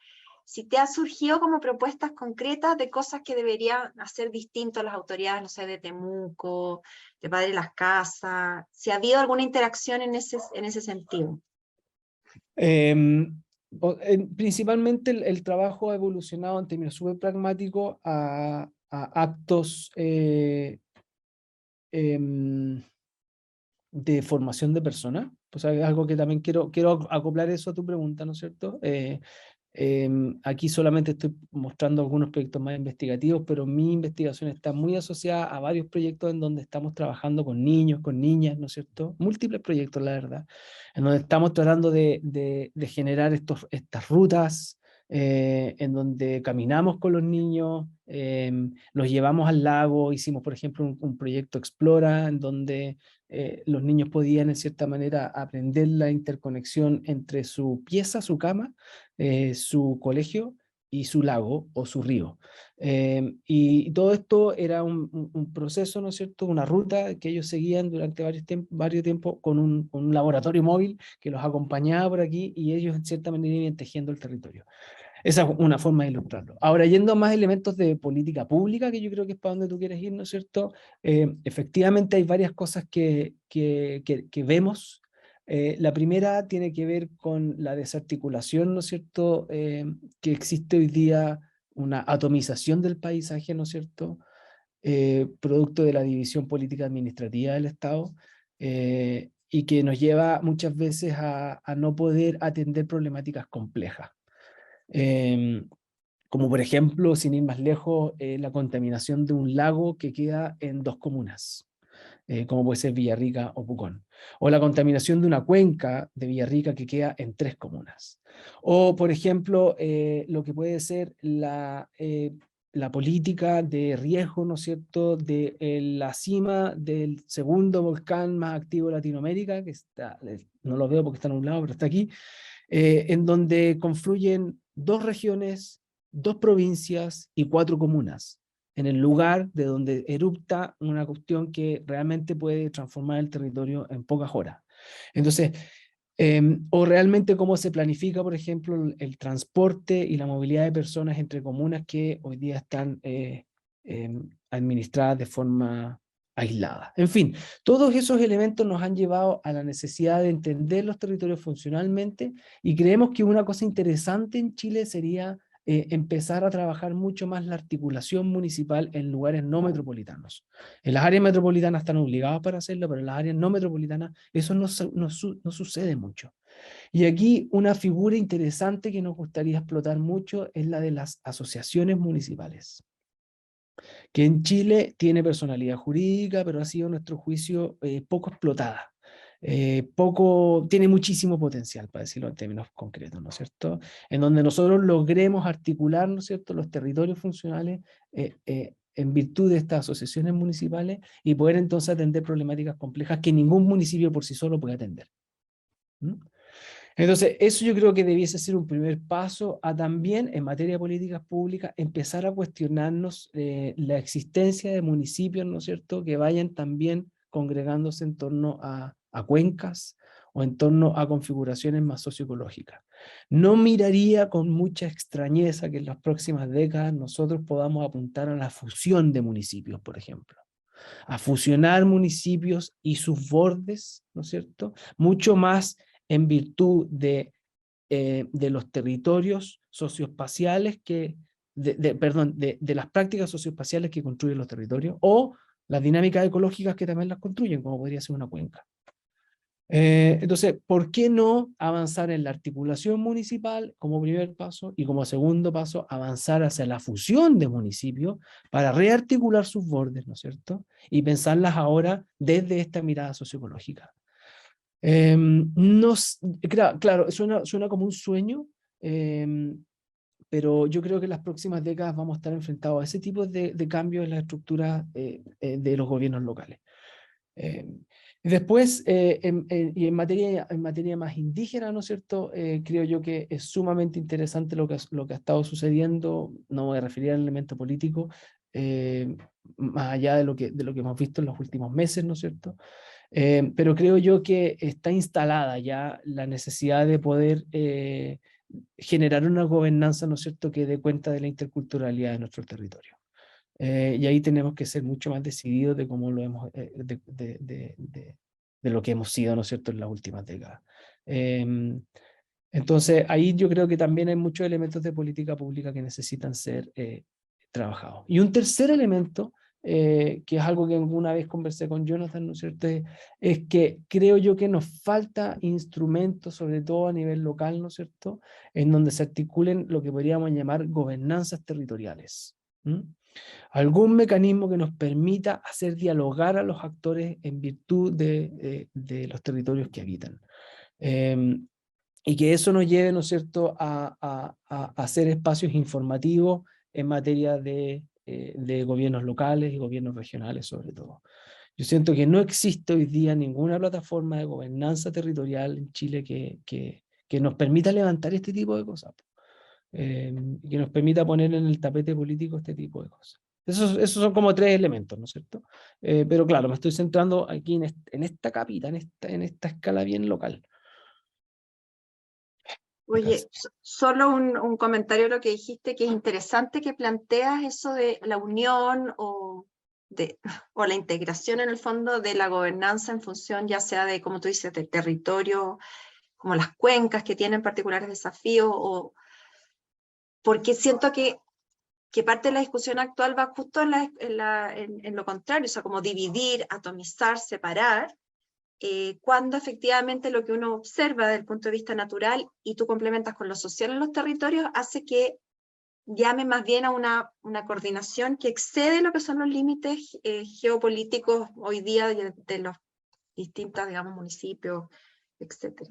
G: si te ha surgido como propuestas concretas de cosas que deberían hacer distinto a las autoridades, no sé, de Temuco, de Padre Las Casas, si ha habido alguna interacción en ese sentido.
A: Principalmente el trabajo ha evolucionado en términos súper pragmáticos a actos de formación de personas. Pues es algo que también quiero acoplar eso a tu pregunta, ¿no es cierto? Aquí solamente estoy mostrando algunos proyectos más investigativos, pero mi investigación está muy asociada a varios proyectos en donde estamos trabajando con niños, con niñas, ¿no es cierto? Múltiples proyectos, la verdad, en donde estamos tratando de generar estas rutas, en donde caminamos con los niños, los llevamos al lago, hicimos por ejemplo un proyecto Explora, en donde los niños podían en cierta manera aprender la interconexión entre su pieza, su cama, su colegio y su lago o su río. Y todo esto era un proceso, ¿no es cierto?, una ruta que ellos seguían durante varios tiempos con un laboratorio móvil que los acompañaba por aquí y ellos en cierta manera iban tejiendo el territorio. Esa es una forma de ilustrarlo. Ahora, yendo a más elementos de política pública, que yo creo que es para donde tú quieres ir, ¿no es cierto? Efectivamente hay varias cosas que vemos. La primera tiene que ver con la desarticulación, ¿no es cierto?, que existe hoy día, una atomización del paisaje, ¿no es cierto?, producto de la división política administrativa del Estado, y que nos lleva muchas veces a no poder atender problemáticas complejas. Como por ejemplo, sin ir más lejos, la contaminación de un lago que queda en 2 comunas, como puede ser Villarrica o Pucón, o la contaminación de una cuenca de Villarrica que queda en 3 comunas, o por ejemplo, lo que puede ser la política de riesgo, ¿no es cierto?, de la cima del segundo volcán más activo de Latinoamérica, que está, no lo veo porque está nublado, pero está aquí, en donde confluyen 2 regiones 2 provincias y 4 comunas, en el lugar de donde erupta una cuestión que realmente puede transformar el territorio en pocas horas. Entonces, o realmente cómo se planifica, por ejemplo, el transporte y la movilidad de personas entre comunas que hoy día están administradas de forma aislada. En fin, todos esos elementos nos han llevado a la necesidad de entender los territorios funcionalmente, y creemos que una cosa interesante en Chile sería empezar a trabajar mucho más la articulación municipal en lugares no metropolitanos. En las áreas metropolitanas están obligados para hacerlo, pero en las áreas no metropolitanas eso no sucede mucho. Y aquí una figura interesante que nos gustaría explotar mucho es la de las asociaciones municipales, que en Chile tiene personalidad jurídica, pero ha sido, a nuestro juicio, poco explotada. Tiene muchísimo potencial, para decirlo en términos concretos, ¿no es cierto? En donde nosotros logremos articular, ¿no es cierto?, los territorios funcionales en virtud de estas asociaciones municipales, y poder entonces atender problemáticas complejas que ningún municipio por sí solo puede atender. ¿Mm? Entonces, eso yo creo que debiese ser un primer paso a también, en materia de políticas públicas, empezar a cuestionarnos la existencia de municipios, ¿no es cierto?, que vayan también congregándose en torno a cuencas o en torno a configuraciones más socioecológicas. No miraría con mucha extrañeza que en las próximas décadas nosotros podamos apuntar a la fusión de municipios, por ejemplo. A fusionar municipios y sus bordes, ¿no es cierto?, mucho más en virtud de los territorios socioespaciales de las prácticas socioespaciales que construyen los territorios, o las dinámicas ecológicas que también las construyen, como podría ser una cuenca. Entonces, ¿por qué no avanzar en la articulación municipal como primer paso, y como segundo paso avanzar hacia la fusión de municipios para rearticular sus bordes, ¿no es cierto?, y pensarlas ahora desde esta mirada socioecológica? Claro, suena como un sueño, pero yo creo que en las próximas décadas vamos a estar enfrentados a ese tipo de cambios en la estructura de los gobiernos locales. Después, y en materia más indígena, ¿no es cierto?, creo yo que es sumamente interesante lo que ha estado sucediendo. No voy a referir al elemento político, más allá de lo que hemos visto en los últimos meses, ¿no es cierto?, pero creo yo que está instalada ya la necesidad de poder generar una gobernanza, ¿no es cierto?, que dé cuenta de la interculturalidad de nuestro territorio. Y ahí tenemos que ser mucho más decididos de cómo lo hemos, de lo que hemos sido, ¿no es cierto?, en las últimas décadas. Entonces, ahí yo creo que también hay muchos elementos de política pública que necesitan ser trabajados. Y un tercer elemento, que es algo que alguna vez conversé con Jonathan, ¿no es cierto?, es que creo yo que nos falta instrumentos, sobre todo a nivel local, ¿no es cierto?, en donde se articulen lo que podríamos llamar gobernanzas territoriales. Algún mecanismo que nos permita hacer dialogar a los actores en virtud de los territorios que habitan. Y que eso nos lleve, ¿no es cierto?, a hacer espacios informativos en materia de gobiernos locales y gobiernos regionales, sobre todo. Yo siento que no existe hoy día ninguna plataforma de gobernanza territorial en Chile que nos permita levantar este tipo de cosas, que nos permita poner en el tapete político este tipo de cosas. Esos son como 3 elementos, ¿no es cierto? Pero claro, me estoy centrando aquí en esta capita, en esta escala bien local.
G: Oye, solo un comentario a lo que dijiste, que es interesante que planteas eso de la unión o la integración, en el fondo, de la gobernanza en función, ya sea de, como tú dices, del territorio, como las cuencas que tienen particulares desafíos, porque siento que parte de la discusión actual va justo en lo contrario, o sea, como dividir, atomizar, separar, cuando efectivamente lo que uno observa desde el punto de vista natural, y tú complementas con lo social en los territorios, hace que llame más bien a una coordinación que excede lo que son los límites geopolíticos hoy día de los distintos, digamos, municipios, etc.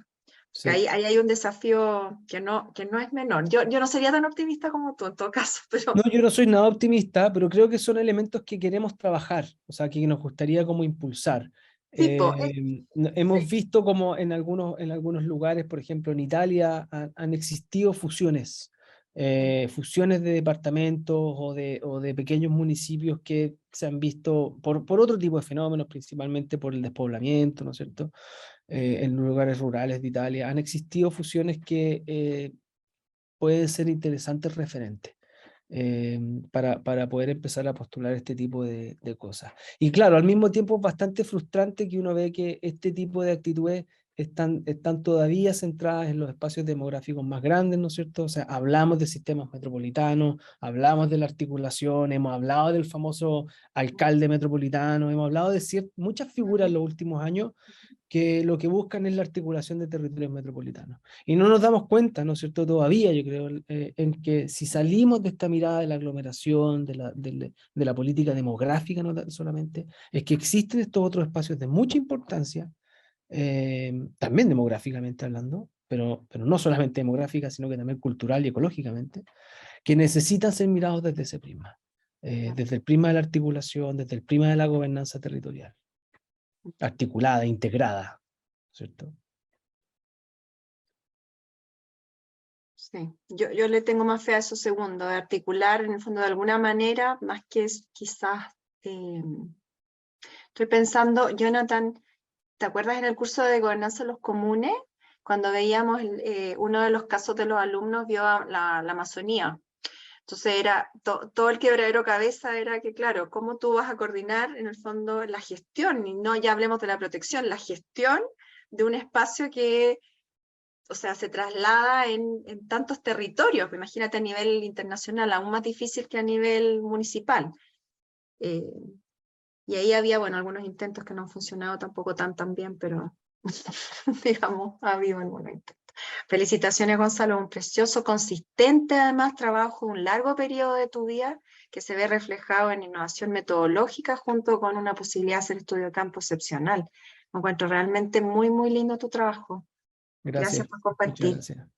G: Sí. Ahí hay un desafío que no es menor. Yo no sería tan optimista como tú, en todo caso. Pero...
A: No, yo no soy nada optimista, pero creo que son elementos que queremos trabajar, o sea, que nos gustaría como impulsar. Hemos visto como en algunos lugares, por ejemplo en Italia, han existido fusiones fusiones de departamentos o de pequeños municipios que se han visto por otro tipo de fenómenos, principalmente por el despoblamiento, ¿no es cierto? En lugares rurales de Italia. Han existido fusiones que pueden ser interesantes referentes para poder empezar a postular este tipo de cosas. Y claro, al mismo tiempo es bastante frustrante que uno ve que este tipo de actitudes están todavía centradas en los espacios demográficos más grandes, ¿no es cierto? O sea, hablamos de sistemas metropolitanos, hablamos de la articulación, hemos hablado del famoso alcalde metropolitano, hemos hablado de muchas figuras en los últimos años que lo que buscan es la articulación de territorios metropolitanos. Y no nos damos cuenta, ¿no es cierto?, todavía, yo creo, en que si salimos de esta mirada de la aglomeración, de la política demográfica, no solamente, es que existen estos otros espacios de mucha importancia, también demográficamente hablando, pero no solamente demográfica, sino que también cultural y ecológicamente, que necesitan ser mirados desde ese prisma, desde el prisma de la articulación, desde el prisma de la gobernanza territorial, articulada, integrada, ¿cierto?
G: Sí, yo le tengo más fe a eso segundo, de articular en el fondo de alguna manera, más que quizás, estoy pensando, Jonathan, ¿te acuerdas en el curso de gobernanza de los comunes? Cuando veíamos uno de los casos de los alumnos vio la Amazonía. Entonces era todo el quebradero cabeza era que, claro, ¿cómo tú vas a coordinar en el fondo la gestión? Y no ya hablemos de la protección, la gestión de un espacio que, o sea, se traslada en tantos territorios. Imagínate a nivel internacional, aún más difícil que a nivel municipal. Y ahí había, bueno, algunos intentos que no han funcionado tampoco tan bien, pero digamos, ha habido algunos intentos. Felicitaciones, Gonzalo, un precioso, consistente además trabajo, un largo periodo de tu vida que se ve reflejado en innovación metodológica junto con una posibilidad de hacer estudio de campo excepcional. Me encuentro realmente muy lindo tu trabajo. Gracias por compartir.
A: Muchas gracias.